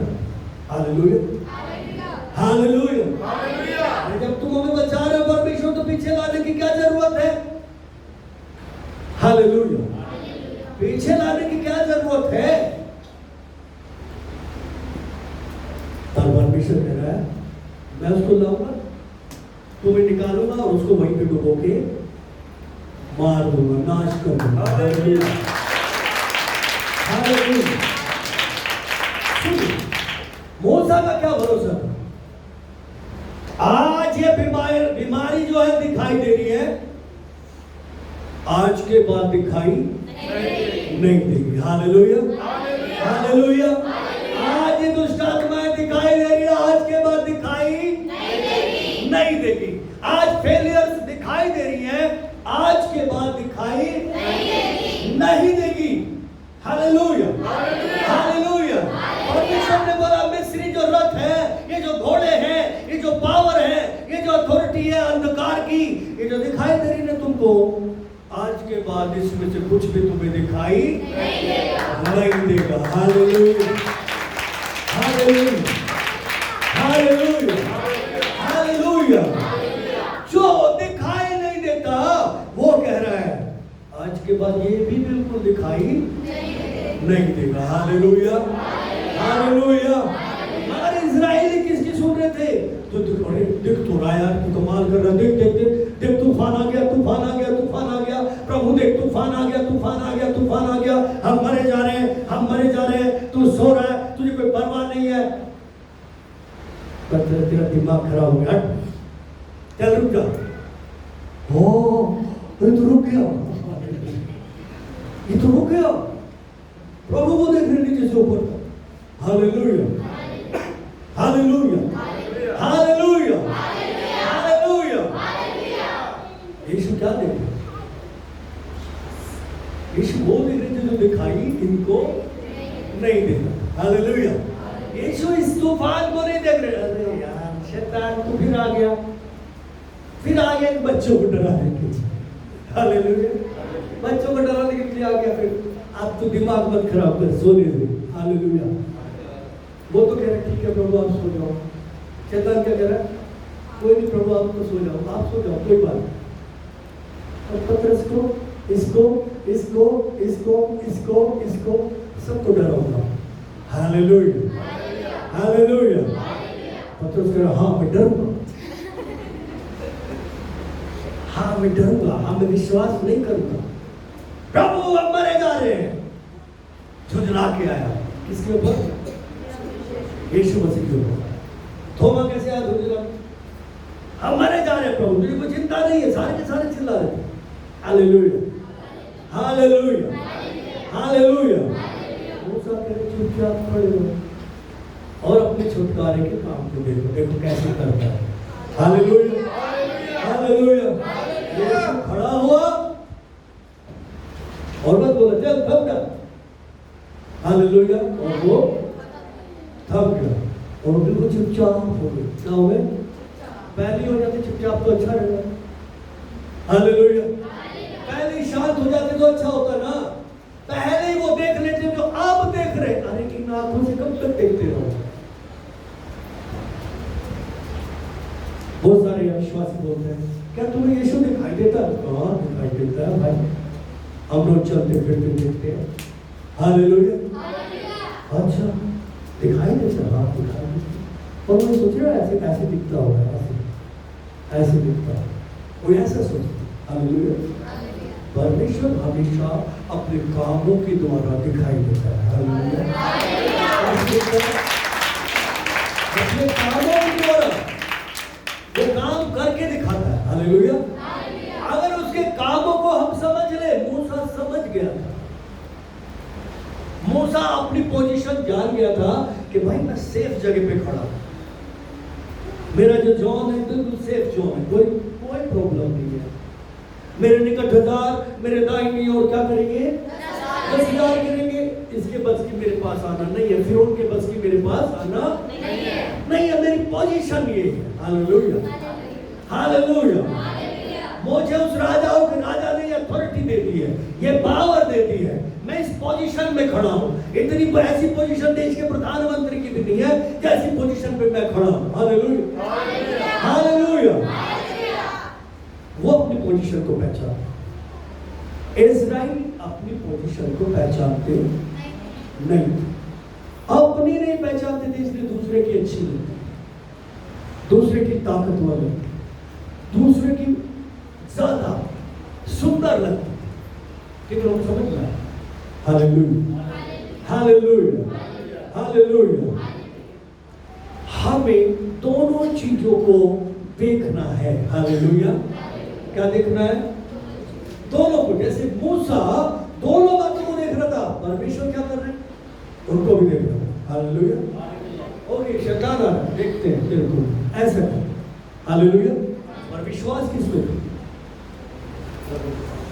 Hallelujah, hallelujah. जब तुम हमें बचा रहे हो परमेश्वर, तो पीछे लाने की क्या जरूरत है? हालेलुया, पीछे लाने की क्या जरूरत है? तब परमेश्वर कह रहा है मैं उसको लाऊंगा, तुम्हें निकालूंगा और उसको वहीं पे डुबो के मार दूंगा, नाश कर दूंगा। Hallelujah, hallelujah. मूसा का क्या भरोसा था? आज ये बीमारी जो है दिखाई दे रही है, आज के बाद दिखाई नहीं देगी। Hallelujah, hallelujah. आज ये दुष्ट आत्माएं दिखाई दे रही है, आज के बाद दिखाई नहीं देगी। आज फेलियर्स दिखाई दे रही है, आज के बाद दिखाई नहीं देगी। Hallelujah, hallelujah. परमेश्वर ने बोला मिस्री जो रथ है, ये जो घोड़े हैं, ये जो पावर है, ये जो अथॉरिटी है अंधकार की, ये जो दिखाई दे रही है तुमको, आज के बाद इसमें से कुछ भी तुम्हें दिखाई नहीं देगा। Hallelujah, hallelujah, hallelujah, hallelujah. जो दिखाई नहीं देता वो कह रहा है आज के बाद ये भी बिल्कुल दिखाई नहीं देगा। Hallelujah, hallelujah. मगर इजराइली किसकी सुन रहे थे? तो देख तो रहा यार, तू कमाल कर रहा, देख देख देख देख, तूफान आ गया, तूफान आ गया, तूफान आ गया। प्रभु देख तूफान आ गया, तूफान आ गया, तूफान आ गया, हम मरे जा रहे हैं, हम मरे जा रहे हैं, तू सो रहा है, तुझे कोई परवाह नहीं है। तेरा दिमाग खराब हो गया, चल रुक जा। हो ये तो रुक गया, ये तो रुक गया। प्रभु को देख रहे नीचे से ऊपर। Hallelujah, hallelujah, hallelujah, hallelujah. यीशु क्या देख रहे? यीशु वो देख रहे थे जो दिखाई इनको नहीं देता। हालेलुया। यीशु इस तूफान को नहीं देख रहे। अरे यार शैतान तो फिर आ गया, फिर आ गया बच्चों को डराने के लिए। हालेलुया, बच्चों को डराने के लिए आ गया। फिर आप तो दिमाग मत खराब कर, सोने दे। हालेलुया। वो तो कह रहे ठीक है प्रभु आप सो जाओ। शैतान क्या कह रहा है? कोई नहीं प्रभु, आप तो सो जाओ, आप सो जाओ, कोई बात नहीं। और पतरस को इसको इसको इसको इसको इसको सबको डराऊंगा। Hallelujah, hallelujah. पतरस कह रहा, हाँ मैं डरूंगा, हाँ मैं डरूंगा, हाँ मैं विश्वास नहीं करूंगा। प्रभु अब मरे जा रहे हैं। झुंझला के आया किसके ऊपर? यीशु मसीह के ऊपर। थोमा कैसे आया झुंझला? हम मरे जा रहे हैं प्रभु, तुझे कोई चिंता नहीं है। सारे के सारे चिल्ला रहे थे। Hallelujah, hallelujah, hallelujah. मूसा कह रहे चुपचाप खड़े हो और अपने छुटकारे के काम को देखो, देखो कैसे करता है। Hallelujah, hallelujah. यीशु खड़ा हुआ और बस बोला चल थम जा। हालेलुया। और वो थम गया और बिल्कुल चुपचाप हो गए। क्या हो गए? पहले हो जाते चुपचाप तो अच्छा रहेगा। हालेलुया। पहले शांत हो जाते तो अच्छा होता ना। पहले ही वो देख लेते जो आप देख रहे। अरे इन आंखों से कब तक देखते रहो? बहुत सारे अविश्वासी बोलते हैं, क्या तुम्हें यीशु दिखाई देता? कहाँ दिखाई देता है भाई, हम लोग चलते फिरते देखते हैं। हालेलुया। अच्छा दिखाई देता? हाँ दिखाई देता। और मैं सोच रहा ऐसे कैसे दिखता होगा, ऐसे दिखता है, कोई ऐसा सोचता। हालेलुया। परमेश्वर हमेशा अपने कामों के द्वारा दिखाई देता है। हालेलुया। अपने कामों के द्वारा वो काम करके दिखाता है। हालेलुया। अगर उसके कामों को हम समझ ले, मूसा समझ गया था। मूसा अपनी पोजीशन जान गया था कि भाई मैं सेफ जगह पे खड़ा हूं, मेरा जो जोन है बिल्कुल सेफ जोन है, कोई प्रॉब्लम नहीं है। मेरे निकट 1000, मेरे दाहिनी ओर क्या करेंगे? 10,000 गिरेंगे। इसके बस की मेरे पास आना नहीं है, फिर उनके बस की मेरे पास आना नहीं है। मेरी पोजीशन ये है। Hallelujah, hallelujah. मुझे उस राजाओं के राजा ने अथॉरिटी दे दी है, ये पावर दे दी है। मैं इस पोजीशन में खड़ा हूं। इतनी ऐसी पोजीशन देश के प्रधानमंत्री की भी नहीं है जैसी पोजीशन पे मैं खड़ा हूं। Hallelujah, hallelujah. वो अपनी पोजीशन को पहचानते। इज़राइल अपनी पोजीशन को पहचानते नहीं, अपनी नहीं पहचानते थे, इसलिए दूसरे की अच्छी लगती, दूसरे की ताकतवर लगती, दूसरे की ज्यादा सुंदर लगती। कितने लोग समझ रहे हैं? Hallelujah, hallelujah, hallelujah. हमें दोनों चीजों को देखना है। हालेलुया। क्या देखना है? दोनों को। जैसे मूसा दोनों बातों को देख रहा था, परमेश्वर क्या कर रहे हैं उनको भी देख रहा था। हालेलुया। ओके, शैतान आ रहा है, देखते हैं तेरे को ऐसा कर। हालेलुया। और विश्वास किस पे?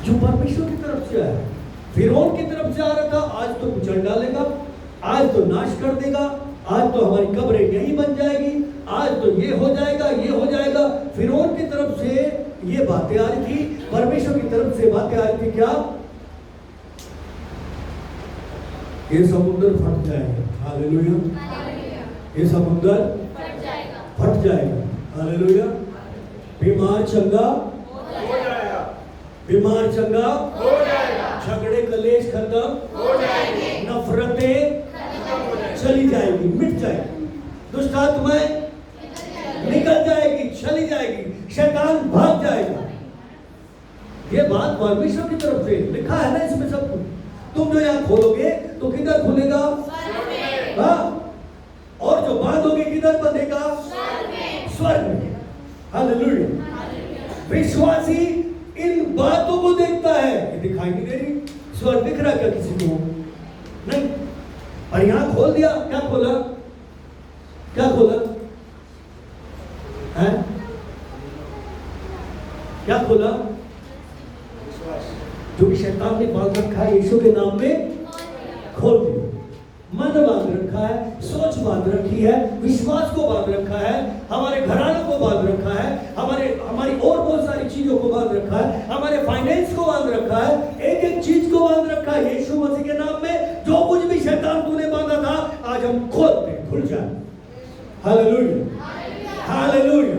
जो परमेश्वर की तरफ से आया। फिरौन की तरफ से आ रहा था, आज तो कुचल डालेगा, आज तो नाश कर देगा, आज तो हमारी कब्रें यहीं बन जाएगी, आज तो ये हो जाएगा, ये हो जाएगा। फिरौन की तरफ से ये बातें आ रही थी, परमेश्वर की तरफ से बातें आ रही थी। क्या? ये समुद्र फट जाएगा। हालेलुया। ये समुद्र फट जाएगा। हालेलुया। बीमार चंगा हो जाएगा, बीमार चंगा हो जाएगा, झगड़े कलेश खत्म हो जाएंगे, नफरतें चली जाएगी, मिट जाएगी, दुष्ट आत्माएं निकल जाएगी, चली जाएगी, शैतान भाग जाएगा। ये बात परमेश्वर की तरफ से लिखा है ना इसमें सब कुछ। तुम जो यहाँ खोलोगे तो किधर खुलेगा? हाँ। और जो बांधोगे किधर बंधेगा? स्वर्ग में। हालेलुया। विश्वासी इन बातों को देखता है। ये दिखाई नहीं दे रही, स्वर्ग दिख रहा क्या किसी को? नहीं। और यहां खोल दिया, क्या खोला? क्या खोला है? क्या खोला? जो कि शैतान ने बांध रखा है, यीशु के नाम में खोल दिया। मन बांध रखा है, सोच बांध रखी है, विश्वास को बांध रखा है, हमारे घरानों को बांध रखा है, हमारी और बहुत सारी चीजों को बांध रखा है, हमारे फाइनेंस को बांध रखा है, एक एक चीज को बांध रखा है। यीशु मसीह के नाम में जो कुछ भी शैतान तूने बांधा था, आज हम खोलते, खुल जाए। Hallelujah, hallelujah,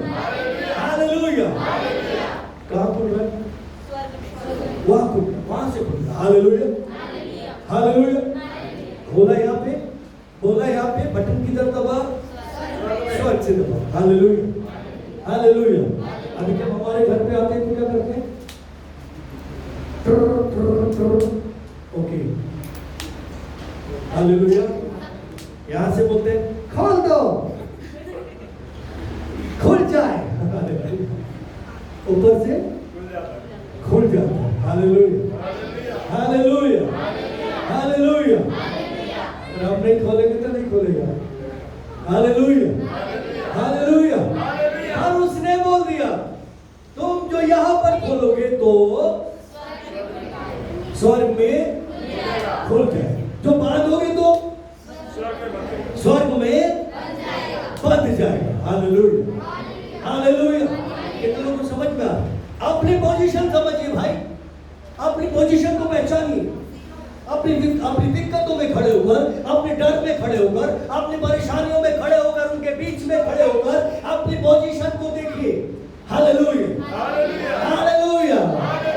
hallelujah. अभी जब हमारे घर पे आते हैं तो क्या करते हैं? Okay, hallelujah. यहां से बोलते हैं खोल दो, खुल जाए, ऊपर से खुल जाता है। Hallelujah, hallelujah, hallelujah. अगर हम नहीं खोलेंगे तो नहीं खोलेगा। Hallelujah, hallelujah. और उसने बोल दिया तुम जो यहां पर खोलोगे तो स्वर्ग में खुल जाए, जो बांधोगे तो स्वर्ग में बंध जाएगा। Hallelujah, hallelujah. कितने लोगों को समझ में आ? अपनी पोजीशन समझिए भाई, अपनी पोजीशन को पहचानिए। अपनी दिक्कतों में खड़े होकर, अपने डर में खड़े होकर, अपनी परेशानियों में खड़े होकर, उनके बीच में खड़े होकर अपनी पोजीशन को देखिए। Hallelujah, hallelujah.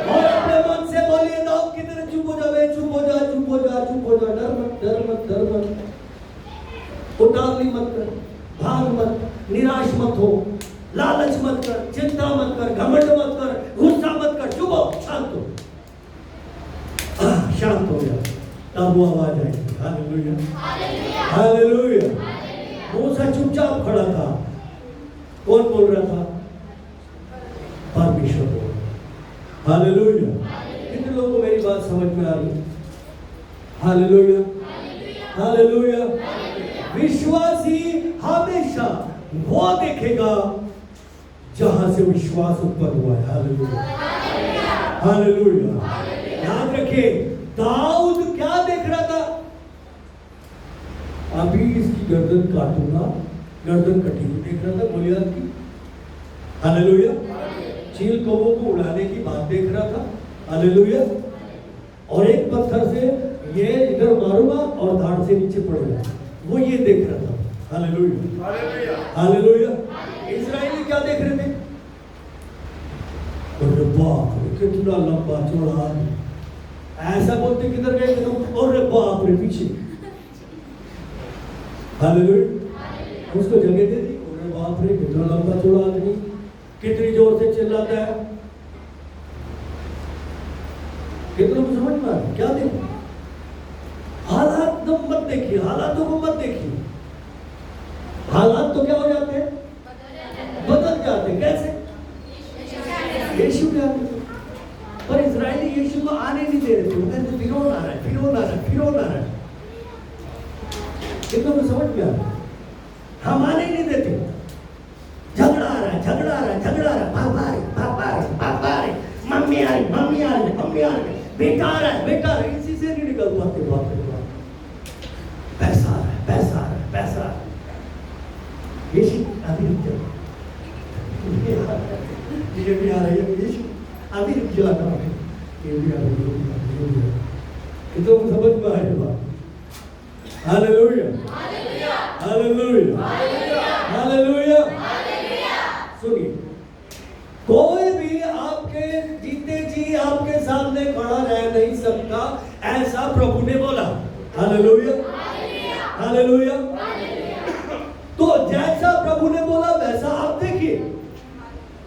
और अपने मन से बोलिए दाऊद की तरह चुप हो जावे, चुप हो जा, चुप हो जा, चुप हो जा। डर मत, डर मत, डर मत, उतावली मत कर, भाग मत, निराश मत हो, लालच मत कर, चिंता मत कर, घमंड मत कर, गुस्सा मत कर, चुप हो, शांत हो। शांत हो गया तब वो आवाज आएगी। Hallelujah, hallelujah. मूसा चुपचाप खड़ा था। कौन बोल रहा था? परमेश्वर बोल रहा। हालेलुया। कितने लोगों को मेरी बात समझ में आ रही? Hallelujah, hallelujah. विश्वासी हमेशा वो देखेगा जहां से विश्वास उत्पन्न हुआ है। Hallelujah, hallelujah. याद रखिए, दाऊद क्या देख रहा था? अभी इसकी गर्दन काटूंगा, गर्दन कटी हुई देख रहा था गोलियत की। हालेलुया। चील कौवों को उड़ाने की बात देख रहा था। हालेलुया। और एक पत्थर से ये इधर मारूंगा और धाड़ से नीचे पड़ेगा, वो ये देख रहा था। Hallelujah, hallelujah. इस्राएली क्या देख रहे थे? अरे बाप रे, कितना लंबा चौड़ा। ऐसा बोलते किधर गए थे तुम? अरे बाप रे, पीछे। हालेलुया। उसको जगह दे दी। अरे बाप रे, कितना लंबा चौड़ा आदमी, कितनी जोर से चिल्लाता है। कितनों को समझ में आ रहा? क्या देखो? हालात तो मत देखिए, हालातों को मत देखिए। हालात तो क्या हो जाते हैं? बदल जाते हैं। कैसे? यीशु के आने, पर इजरायली यीशु को आने नहीं दे रहे थे। उन्हें फिरौन आ रहा है, फिरौन आ रहा है, फिरौन आ रहा है। कितनों को समझ में आ रहा? हम आने नहीं देते। झगड़ा आ रहा है, झगड़ा आ रहा है, झगड़ा आ रहा है। पापा आ रहे, पापा आ रहे, पापा आ रहे, मम्मी आ रही, मम्मी आ रही, मम्मी आ रही, बेटा आ रहा है, बेटा आ रहा है। इसी से नहीं निकल पाते बात के बाद। पैसा आ रहा है, पैसा आ रहा है, पैसा आ रहा है। यीशु अभी रुक जाओ, ये भी आ रही है। यीशु अभी रुक जाओ ना, ये भी आ रही है। कितनों को समझ में आए बात? Hallelujah, hallelujah, hallelujah. सुनिए, कोई भी आपके जीते जी आपके सामने खड़ा रह नहीं सकता, ऐसा प्रभु ने बोला। Hallelujah, hallelujah. तो जैसा प्रभु ने बोला वैसा आप देखिए।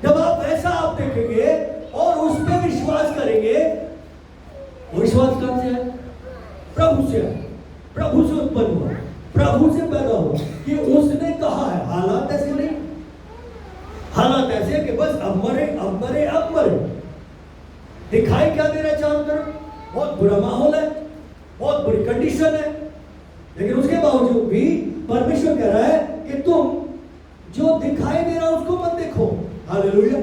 जब आप वैसा आप देखेंगे और उस पर विश्वास करेंगे, वो विश्वास कहां से है? प्रभु से है। प्रभु से उत्पन्न हुआ, प्रभु से पैदा हुआ कि उसने कहा है। हालात ऐसे नहीं, हालात ऐसे कि बस अब मरे, अब मरे, अब मरे। दिखाई क्या दे रहा है चारों तरफ? बहुत बुरा माहौल है, बहुत बुरी कंडीशन है, लेकिन उसके बावजूद भी परमेश्वर कह रहा है कि तुम जो दिखाई दे रहा है उसको मत देखो। Hallelujah,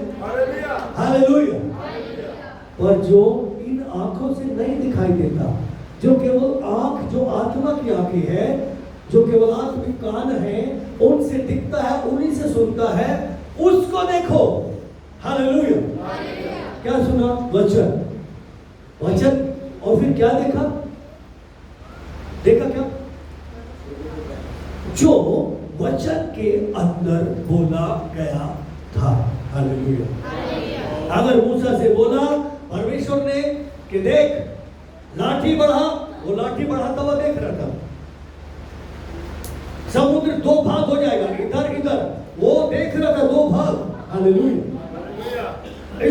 hallelujah. पर जो इन आंखों से नहीं दिखाई देता, जो केवल आंख, जो आत्मा की आंखें है, जो केवल आत्मिक कान है, उनसे दिखता है, उन्हीं से सुनता है, उसको देखो। हालेलुया। क्या सुना? वचन, वचन। और फिर क्या देखा? देखा क्या? जो वचन के अंदर बोला गया था। हालेलुया। अगर मूसा से बोला परमेश्वर ने कि देख लाठी बढ़ा, वो लाठी बढ़ाता हुआ देख रहा था। समुद्र दो भाग हो जाएगा, इधर इधर, वो देख रहा था दो भाग। हालेलुया।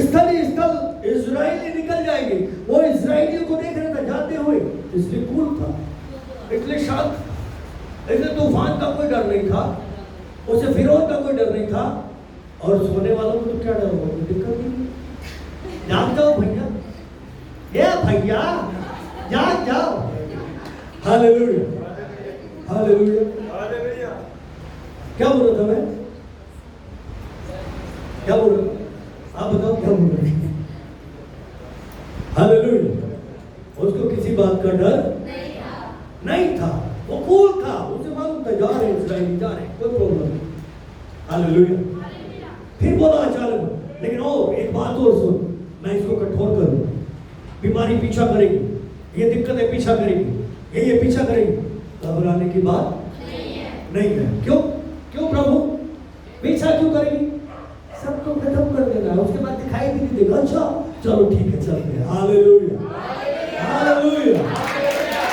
स्थल ही स्थल इजराइली निकल जाएंगे। वो इजराइलियों को देख रहा था जाते हुए, इसलिए कूल था, इसलिए शांत, इसलिए तूफान का कोई डर नहीं था, उसे फिरौन का कोई डर नहीं था। और सोने वालों को तो क्या डर होगा, कोई दिक्कत नहीं। जाग जाओ भैया, ये भैया जाग जाओ। Hallelujah, hallelujah. क्या बोल रहा था मैं, क्या बोल रहा, आप बताओ क्या बोल रहे हैं। हालेलुया। उसको किसी बात का डर नहीं था, वो कूल था, उसे मालूम था जा रहे इस्राएली जा रहे, कोई प्रॉब्लम नहीं। हालेलुया। फिर बोला अचानक, लेकिन ओ एक बात और सुन, मैं इसको कठोर करूं, बीमारी पीछा करेगी, ये दिक्कतें पीछा करेगी, ये पीछा करेगी, घबराने की बात नहीं है। क्यों क्यों प्रभु, पीछा क्यों करेगी, सबको खत्म कर देना है, उसके बाद दिखाई भी नहीं देगा। अच्छा चलो ठीक है चलते हैं। Hallelujah, hallelujah,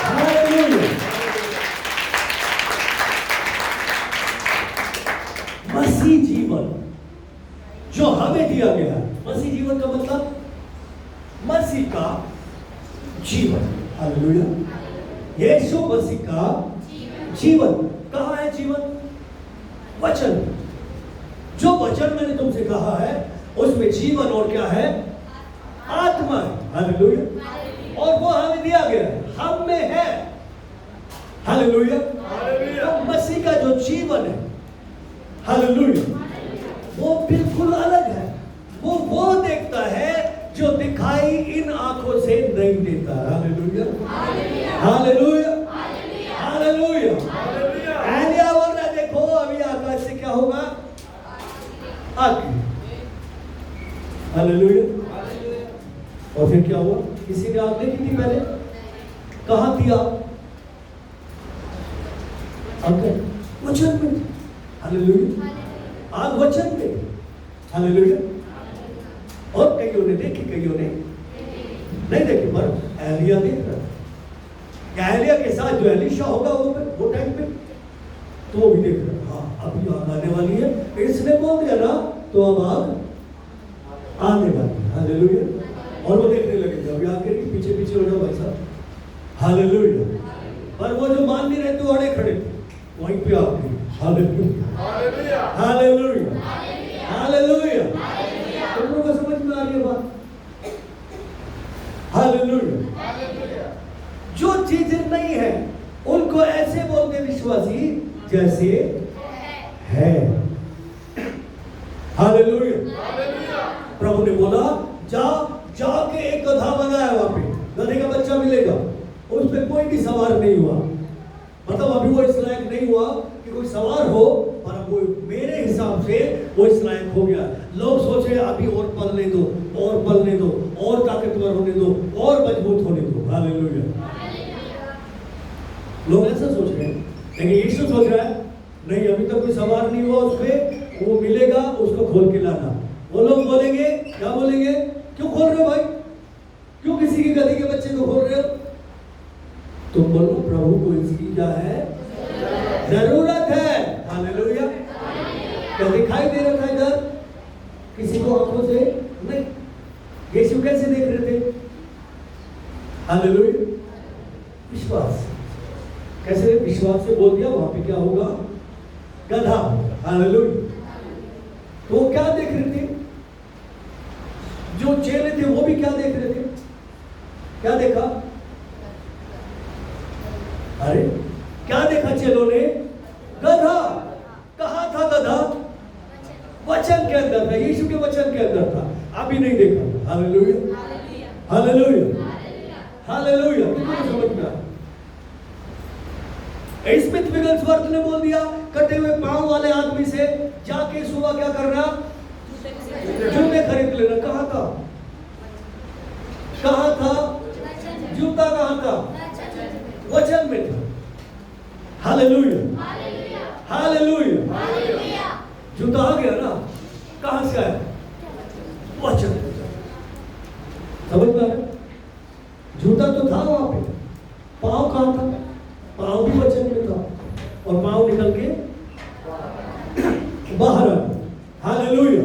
hallelujah. मसीह जीवन जो हमें दिया गया है, मसीह जीवन का मतलब मसीह का जीवन। हालेलुया। यीशु मसीह का जीवन कहाँ है, जीवन वचन। जो वचन मैंने तुमसे कहा है उसमें जीवन और क्या है, आत्मा है। हालेलुया। और वो हमें दिया गया है, हम में है। हालेलुया। तो मसीह का जो जीवन है, हालेलुया, वो बिल्कुल अलग है। वो देखता है जो दिखाई इन आंखों से नहीं देता। Hallelujah, hallelujah, hallelujah. एलिया बोल रहा, देखो अभी आकाश से क्या होगा, आग। हालेलुया। और फिर क्या हुआ, किसी ने आग देखी थी पहले, कहां थी आग, वचन में। हालेलुया। आग वचन में। हालेलुया। और कईयों ने देखी, कईयों ने नहीं देखी, पर एलिया देख रहा। एलिया के साथ जो एलीशा होगा वो टाइम पे, तो वो भी देख रहा, हाँ अभी आग आने वाली है, इसने बोल दिया ना, तो अब आग आने वाली है। हालेलुया। और वो देखने लगे, अभी आग गिरेगी, पीछे पीछे हो जाओ भाई साहब। हालेलुया। पर वो जो मान नहीं रहे थे, अड़े खड़े थे, वहीं पे आग गिरी। Hallelujah, hallelujah, hallelujah. तुम लोगों को समझ में आ रही है बात। हालेलुया। जो चीजें नहीं है उनको ऐसे बोलते विश्वासी जैसे है। हालेलुया। प्रभु ने बोला जाके एक गधा बना है, वहां पे गधे का बच्चा मिलेगा, उस पर कोई भी सवार नहीं हुआ। मतलब अभी वो इस लायक नहीं हुआ कि कोई सवार हो, पर वो मेरे हिसाब से वो इस लायक हो गया। लोग सोचे अभी और पलने दो, और पलने दो, और ताकतवर होने दो, और मजबूत होने दो। हालेलुया। लोग ऐसा सोच रहे हैं, लेकिन यीशु सोच रहा है नहीं, अभी तक कोई सवार नहीं हुआ उस पे, वो मिलेगा, उसको खोल के लाना। वो लोग बोलेंगे, क्या बोलेंगे, क्यों खोल रहे हो भाई, क्यों किसी की गधी के बच्चे को खोल रहे हो। तुम बोलो प्रभु को इसकी क्या है, जरूरत है। हालेलुया। क्या दिखाई दे रखा है इधर किसी को आंखों से नहीं। यीशु कैसे देख रहे थे, हालेलुया, विश्वास। कैसे, विश्वास से बोल दिया, वहां पे क्या होगा, गधा। हालेलुया। तो वो क्या देख रहे थे, जो चेले थे वो भी क्या देख रहे थे, क्या देखा, अरे क्या देखा चेलों ने, गधा। कहां था गधा, वचन के अंदर था, यीशु के वचन के अंदर था, अभी नहीं देखा। Hallelujah, hallelujah, hallelujah. कितना समझ में आया। स्मिथ विगलस्वर्थ ने बोल दिया कटे हुए पांव वाले आदमी से, जाके सुबह क्या करना, जूते खरीद लेना। कहां था, कहां था जूता, कहां था, वचन में था। Hallelujah, hallelujah. जूता आ गया ना, कहां से आया, वचन। समझ में आया। जूता तो था वहां पे, पांव कहां था, पांव भी वचन में था, और पांव निकल के बाहर आ। हालेलुया।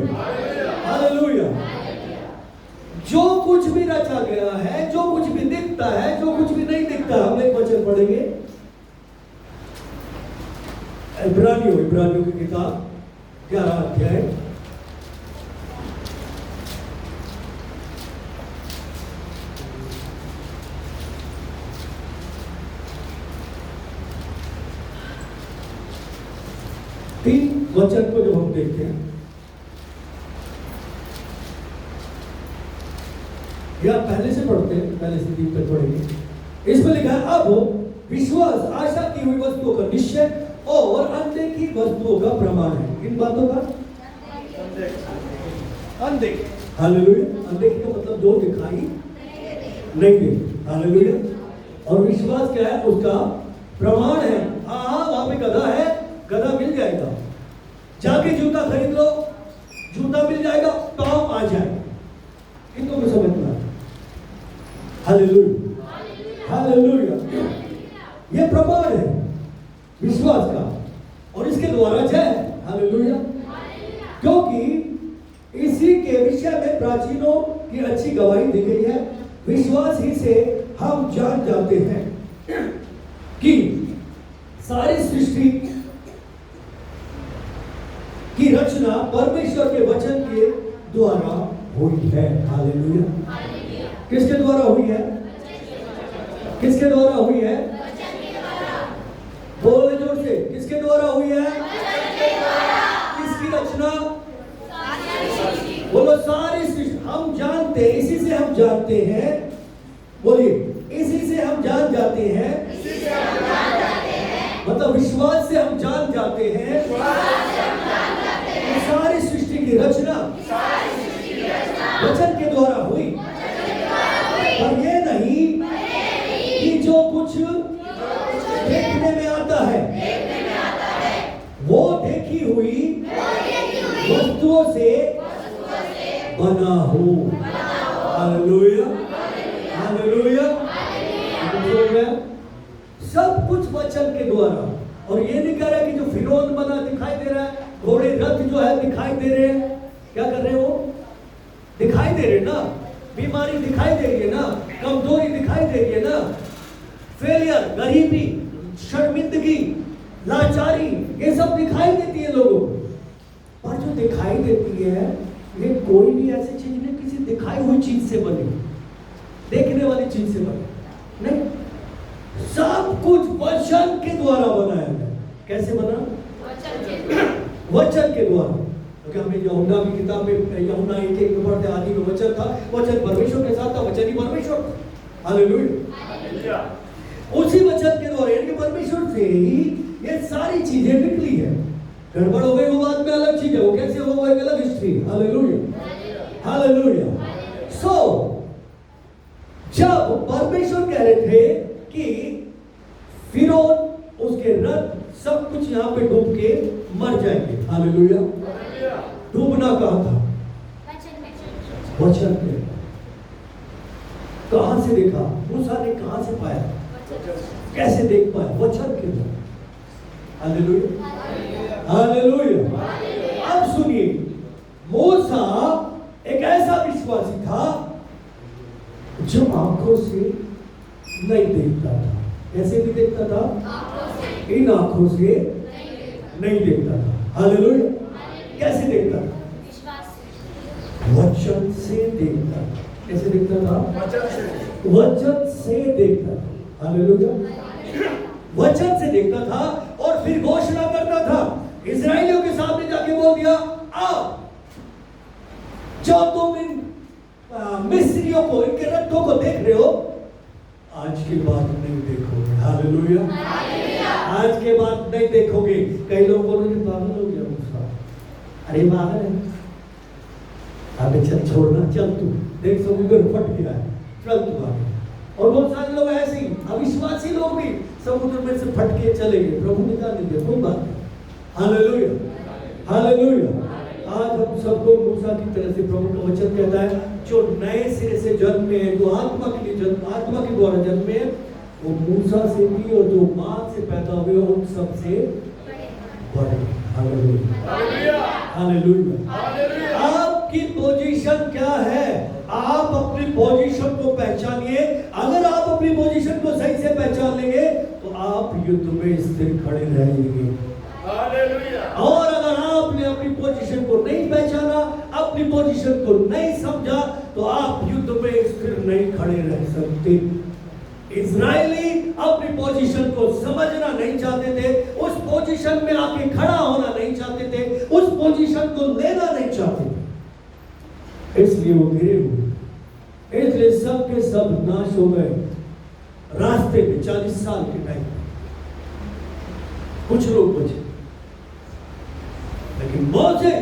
कुछ भी रचा गया है, जो कुछ भी दिखता है, जो कुछ भी नहीं दिखता, हम एक वचन पढ़ेंगे इब्रानियों की किताब 11 अध्याय 3 वचन को जब हम देखते हैं, या पहले से पढ़ते हैं, पहले से 3 तक पढ़ेंगे। इसमें लिखा है, अब विश्वास आशा की हुई वस्तुओं का निश्चय और अनदेखी वस्तुओं का प्रमाण है। किन बातों का? अनदेखी। हालेलुया। अनदेखी का मतलब जो दिखाई नहीं देती। हालेलुया। और विश्वास क्या है? उसका प्रमाण है। हाँ, वहां पे गधा है, गधा मिल जाएगा। जाके जूता खरीद लो, जूता मिल जाएगा, पाँव आ जाएगा। इनको भी समझना है। Hallelujah, hallelujah. ये प्रमाण है विश्वास का, और इसके द्वारा जय है। हालेलुया। क्योंकि इसी के विषय में प्राचीनों की अच्छी गवाही दी गई है। विश्वास ही से हम जान जाते हैं कि सारी सृष्टि की रचना परमेश्वर के वचन के द्वारा हुई है। हालेलुया। किसके द्वारा हुई है? किसके द्वारा हुई है? बोले जोर से, किसके द्वारा हुई है? किसकी रचना? बोलो, सारी सृष्टि। हम जानते हैं, इसी से हम जानते हैं। बोलिए, इसी से हम जान जाते हैं। मतलब विश्वास से हम जान जाते हैं सारी सृष्टि की रचना वचन के द्वारा हुई। और ये नहीं कि जो कुछ देखने में आता है वो देखी हुई वस्तुओं से बना हो। Hallelujah, hallelujah. सब कुछ वचन के द्वारा। और ये नहीं कह रहा कि जो फिरौन बना दिखाई दे रहा है, घोड़े रथ जो है दिखाई दे रहे हैं, क्या कर रहे हैं? वो दिखाई दे रहे ना, बीमारी दिखाई दे रही है ना, कमजोरी दिखाई दे रही है ना, फेलियर, गरीबी, शर्मिंदगी, लाचारी, ये सब दिखाई देती है लोगों को। पर जो दिखाई देती है, ये कोई भी ऐसी चीज नहीं किसी दिखाई हुई चीज से बनी, देखने वाली चीज से बनी नहीं। सब कुछ वचन के द्वारा बनाया है। कैसे बना? वचन के द्वारा। क्योंकि हमें यूहन्ना की किताब में, यूहन्ना 1:1 में पढ़ते, आदि में वचन था, वचन परमेश्वर के साथ था, वचन ही परमेश्वर था। हालेलुया। उसी वचन के द्वारा, यानी परमेश्वर से ही ये सारी चीजें निकली है। गड़बड़ हो गई वो बात में अलग चीज है, वो कैसे हो गई अलग हिस्ट्री। Hallelujah, hallelujah. सो जब परमेश्वर कह रहे थे कि फिरौन, उसके रथ, सब कुछ यहाँ पे डूब के मर जाएंगे। हालेलुया। डूबना कहाँ था? वचन में। कहां से देखा? मूसा ने कहां से पाया? कैसे देख पाया? वचन के द्वारा। Hallelujah, hallelujah. अब सुनिए, मूसा एक ऐसा विश्वासी था जो आंखों से नहीं देखता था। कैसे नहीं देखता था? इन आंखों से नहीं देखता था। हालेलुया। कैसे देखता था? वचन से देखता था। कैसे देखता था? वचन से देखता था। हालेलुया। वचन से देखता था और फिर घोषणा करता था। इस्राएलियों के सामने जाके बोल दिया, आओ, जो तुम इन मिस्रियों को, इनके रथों को देख रहे हो, आज के बाद नहीं देखोगे। हालेलुया। आज के बाद नहीं देखोगे। कई लोग बोलोगे पागल हो गया मूसा। अरे पागल है, अबे चल छोड़ना, चल तू देख समुद्र फट गया है, चल तू आगे। और बहुत सारे लोग ऐसे ही अविश्वासी लोग भी समुद्र में से फट के चले गए, प्रभु निकाल दिया, कोई बात नहीं। Hallelujah, hallelujah. आज हम सबको मूसा की तरह से प्रभु का वचन कहता है, जो नए सिरे से जन्मे हैं, जो आत्मा के लिए जन्म, आत्मा के द्वारा जन्मे हैं, वो मूसा से भी और जो मां से पैदा हुए उन सब से बड़े। Hallelujah, hallelujah. आपकी पोजीशन क्या है? आप अपनी पोजीशन को पहचानिए। अगर आप अपनी पोजीशन को सही से पहचान लेंगे तो आप युद्ध में स्थिर खड़े रहेंगे। और अगर आपने अपनी पोजीशन को नहीं पहचाना, अपनी पोजीशन को नहीं समझा, तो आप युद्ध में स्थिर नहीं खड़े रह सकते। इजरायली अपनी पोजीशन को समझना नहीं चाहते थे, उस पोजीशन में आके खड़ा होना नहीं चाहते थे, उस पोजीशन को लेना नहीं चाहते थे, इसलिए वो गिरे हुए, इसलिए सब के सब नाश हो गए रास्ते में। 40 साल के टाइम कुछ लोग बचे, लेकिन मोसे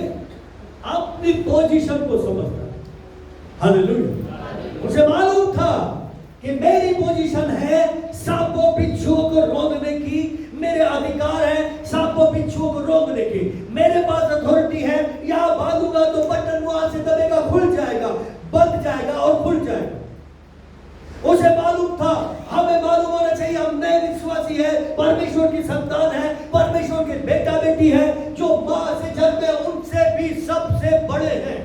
अपनी पोजीशन को समझता है। हालेलुया। उसे मालूम था कि मेरी पोजीशन है सांपों बिच्छुओं को रोकने की, मेरे अधिकार है सांपों बिच्छुओं को रोकने की, मेरे पास अथॉरिटी है। यहां बांधूंगा तो बटन वहां से दबेगा, खुल जाएगा, बंद जाएगा और खुल जाएगा। उसे मालूम था, हमें मालूम होना चाहिए हम नए विश्वासी है, परमेश्वर की संतान है, परमेश्वर के बेटा बेटी है, जो मां से जन्मे उनसे भी सबसे बड़े हैं।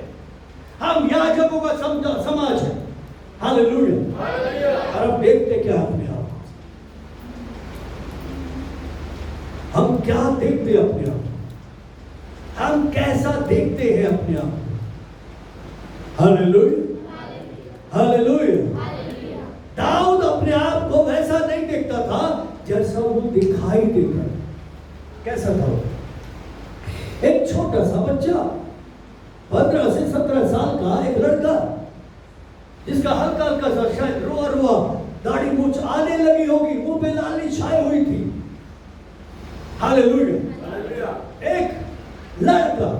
हम याजकों का समाज है। हालेलुया। और अब देखते क्या अपने आप, हम क्या देखते अपने आप, हम कैसा देखते हैं अपने आप। हालेलुया। हालेलुया। दाऊद अपने आप को वैसा नहीं देखता था जैसा वो दिखाई देता। कैसा था? एक छोटा सा बच्चा, 15 से 17 साल का एक लड़का, जिसका हल्का हल्का सा शायद रोआ रोआ दाढ़ी मूछ आने लगी होगी, मुंह पे लाली छाई हुई थी। हालेलुया। एक लड़का,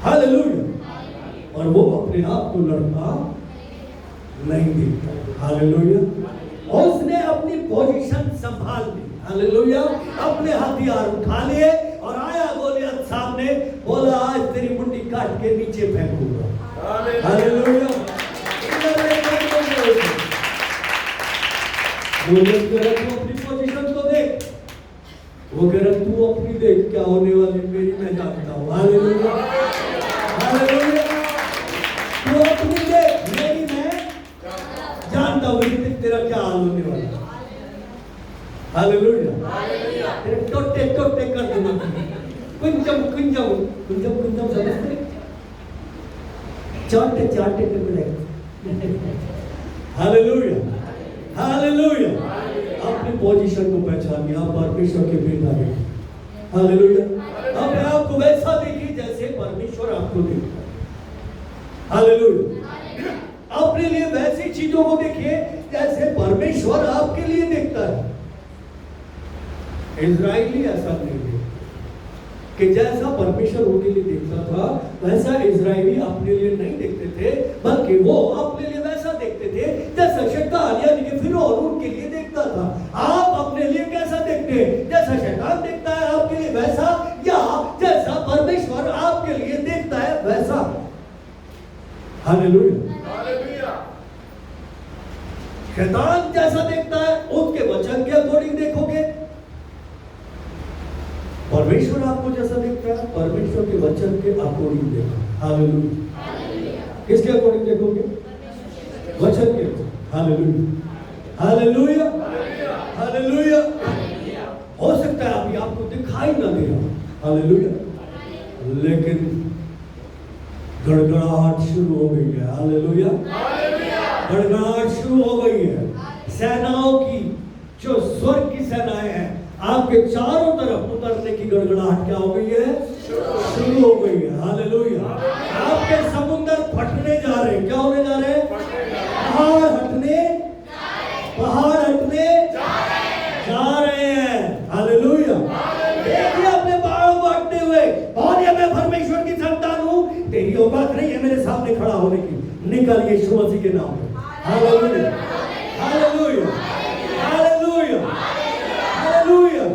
हालेलुया। और वो अपने आप को लड़का नहीं देखता। हालेलुया। और उसने अपनी पोजीशन संभाल ली। हालेलुया। अपने हथियार उठा लिए और आया गोलियत सामने, बोला आज तेरी मुंडी काट के नीचे फेंकूंगा। हालेलुया। गोलियत कह रहा तू अपनी पोजीशन को देख, वो कह रहा तू अपनी देख, क्या होने वाली मेरी मैं जानता हूँ। हालेलुया। हालेलुया। तू अपनी देख, मेरी मैं जानता हूँ तेरा क्या हाल होने वाला। हालेलुया। तेरे टोटे टोटे कर दूंगा, कुंजम कुंजम कुंजम कुंजम समझते, चाटे चाटे कर मिलेगा। हालेलुया। हालेलुया। अपनी पोजीशन को पहचानिए, आप परमेश्वर के बेटा हैं। हालेलुया। अपने आप को वैसा देखिए जैसे परमेश्वर आपको देखता है। हालेलुया। अपने लिए वैसी चीजों को देखिए जैसे परमेश्वर आपके लिए देखता है। इजरायली ऐसा नहीं है कि जैसा परमेश्वर उनके लिए देखता था वैसा इजरायली अपने लिए नहीं देखते थे, बल्कि वो अपने लिए वैसा देखते थे जैसा शैतान यानी कि फिरौन उनके लिए देखता था। आप अपने लिए कैसा देखते हैं? जैसा शैतान देखता है आपके लिए वैसा, या जैसा परमेश्वर आपके लिए देखता है वैसा। हालेलुया। शैतान जैसा देखता है उसके वचन के अकॉर्डिंग देखोगे, परमेश्वर आपको जैसा देखता है परमेश्वर के वचन के अकॉर्डिंग देखो। हालेलुया। किसके अकॉर्डिंग देखोगे? वचन के। हालेलुया। हालेलुया। हालेलुया। हो सकता है अभी आपको दिखाई ना दे रहा, हालेलुया, लेकिन गड़गड़ाहट शुरू हो गई है। हालेलुया। गड़गड़ाहट शुरू हो गई है। सेनाओं की, जो स्वर्ग की सेनाएं हैं, आपके चारों तरफ उतरने की गड़गड़ाहट क्या हो गई है? शुरू हो गई है। हालेलुया। आपके समुद्र फटने जा रहे हैं। क्या होने जा रहे हैं? पहाड़ हटने जा रहे हैं। हालेलुया। देखिए अपने पहाड़ों को हटते हुए, और ये मैं परमेश्वर की संतान हूँ, तेरी औकात नहीं है मेरे सामने खड़ा होने की, निकल यीशु मसीह के नाम में। हालेलुया। हालेलुया। हालेलुया। हालेलुया।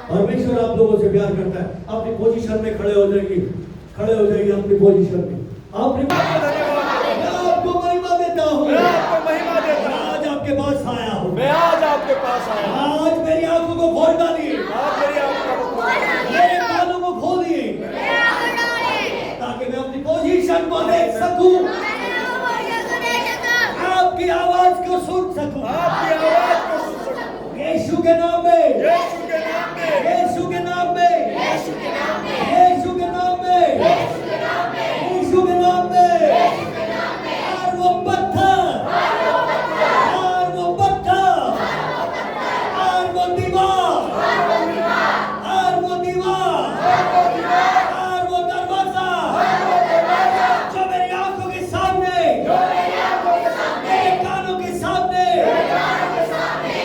परमेश्वर आप लोगों से प्यार करता है। अपनी पोजीशन में खड़े हो जाएगी, खड़े हो जाएगी अपनी पोजीशन में। आपको महिमा देता हूँ, आज आपके पास आया हूँ,
मैं आज आपके पास आया हूँ।
आज मेरी आंखों को खोल डालिए,
आज मेरी आंखों को खोल डालिए,
मेरे कानों को खोलिए, ताकि मैं अपनी पोजीशन विजन को देख सकूं, आपकी आवाज को सुन सकूं।
आपकी आवाज को सुन सकूं।
यीशु के नाम में,
यीशु के नाम में,
यीशु के नाम में,
यीशु के नाम में,
यीशु के नाम में,
यीशु के नाम में,
यीशु के नाम में।
यीशु के नाम में।
और वो पत्थर, और वो पत्थर, और वो दीवार, और वो दीवार, और वो दरवाजा जो मेरी आंखों के सामने, मेरे कानों के सामने,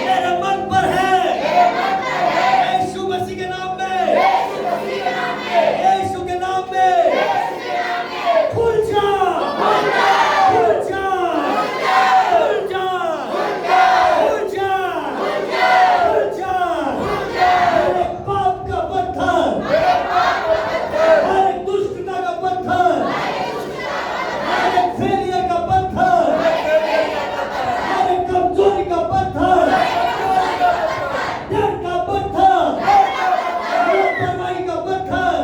मेरे मन पर है, यीशु मसीह के नाम में, यीशु के नाम में, खुल जा, खुल जा, खुल जा, खुल जा, खुल जा, मेरे पाप का पत्थर, मेरे दुष्टता का पत्थर, मेरे फेलियर का पत्थर, मेरे कमजोरी का पत्थर, डर का पत्थर, लापरवाही का पत्थर,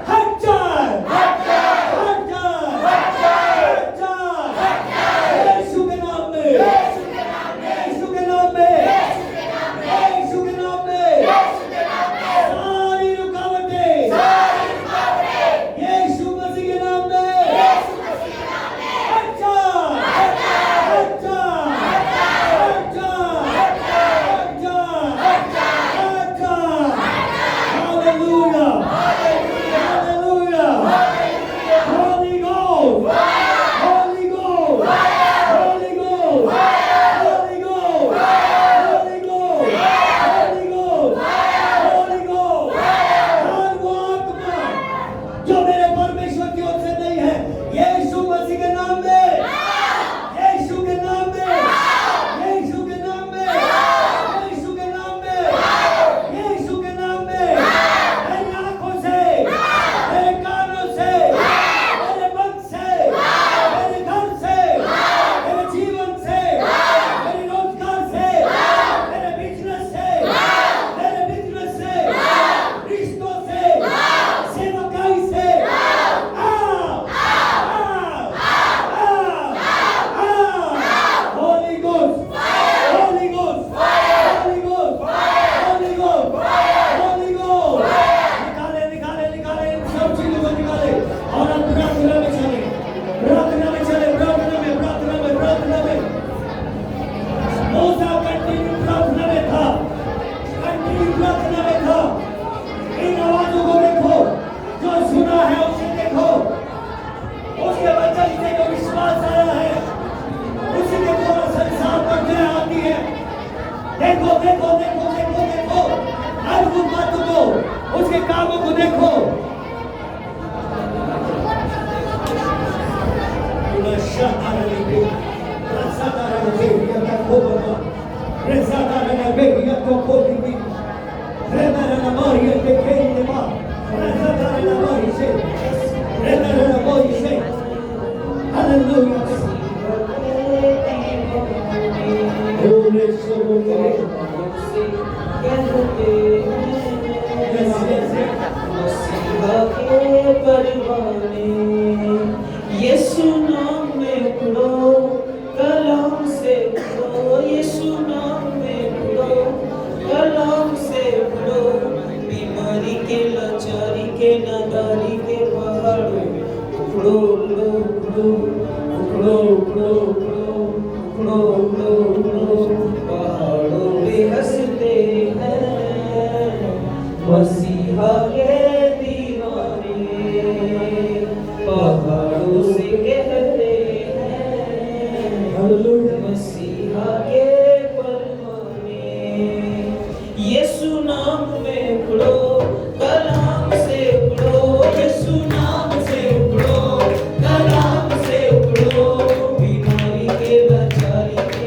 हट जाए, हट जाए, हट जाए, यीशु के नाम में, यीशु के नाम में, यीशु के नाम में, सारी रुकावटें, यीशु मसीह के नाम में, हट जा, हट जा, हट जा, हट जा, हट जा, hallelujah, hallelujah, Holy Ghost, Holy Ghost, Holy Ghost, Holy Ghost, Holy Ghost, Holy Ghost, Holy Ghost, हर वो आत्मा जो मेरे परमेश्वर की ओर से नहीं है, यीशु मसीह के नाम में, यीशु के नाम में, यीशु के नाम में, यीशु के नाम में, यीशु के नाम में, मेरी आंखों से, मेरे कानों से, मेरे मन से, मेरे घर से, मेरे जीवन से, मेरे रोजगार से, मेरे बिजनेस से, रिश्तों से, सेवकाई से, Holy Ghost, Holy Ghost, Holy Ghost, Holy Ghost, Holy Ghost, निकाले, निकाले, निकाले, इन सब चीजों को निकाले और हम प्रार्थना में चले, प्रार्थना में चले, प्रार्थना में, प्रार्थना में, प्रार्थना में। मूसा कंटिन्यू प्रार्थना में था, कंटिन्यू प्रार्थना में था। इन आवाजों को देखो, जो सुना है उसे देखो, उसके वचन से जो विश्वास आया है, उसी के द्वारा संसार पर जय आती है। देखो, देखो, देखो, देखो, देखो, अद्भुत बातों को, उसके कामों को देखो।
यीशु नाम में उड़ो, कलाम से उड़ो, यीशु नाम में उड़ो, कलाम से उड़ो, बीमारी के, लाचारी के, नादारी के पहाड़ों उड़ो, उड़ो, उड़ो, उड़ो, उड़ो, उड़ो, उड़ो, उड़ो, उड़ो, पहाड़ों पे हंसते हैं मसीहा के दीवाने, पहाड़ों से कहते हैं मसीहा के परवाने। यीशु नाम में उड़ो, कलाम से उड़ो, यीशु नाम से उड़ो, कलाम से उड़ो, बीमारी के, लाचारी के,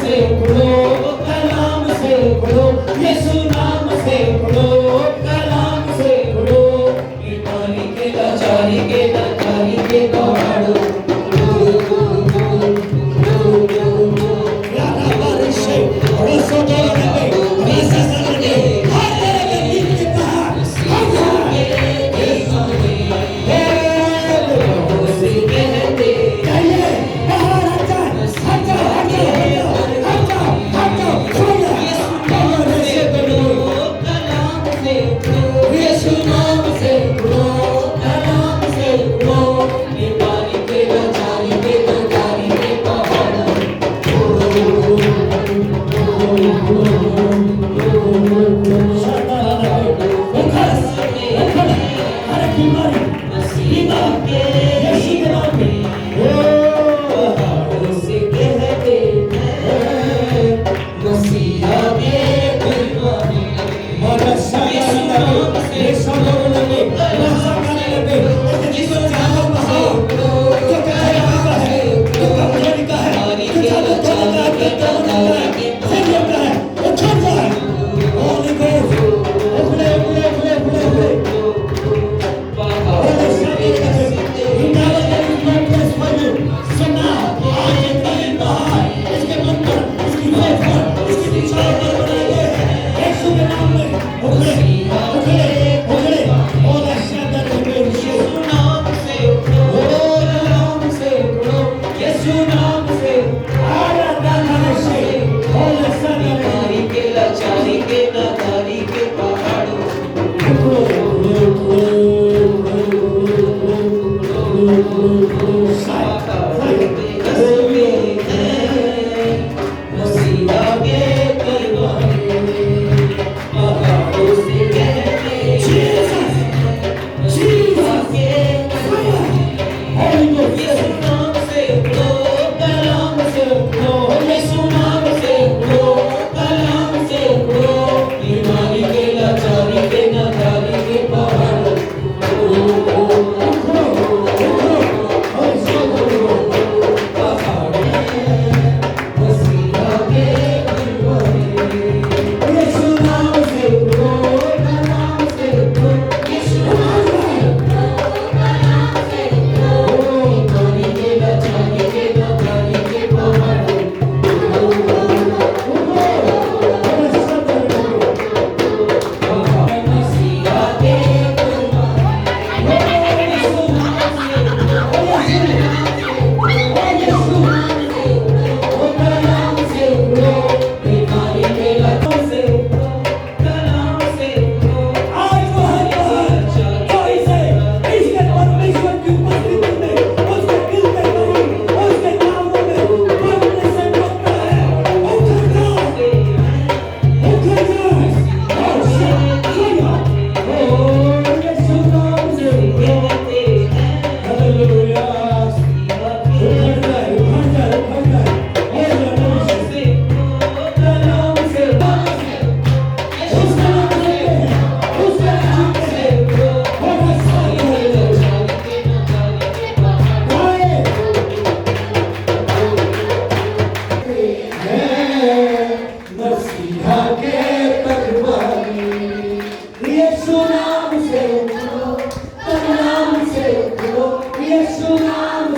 से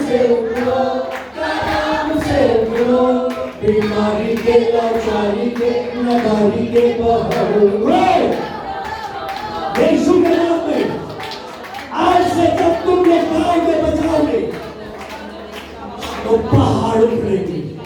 से उठो, नाम से उठो, बीमारी के लाचारी के नगारी के पहाड़ उठो। यीशु के नाम में आज से जब तुम लोग गाय में बजाओगे तो पहाड़ उठेगी।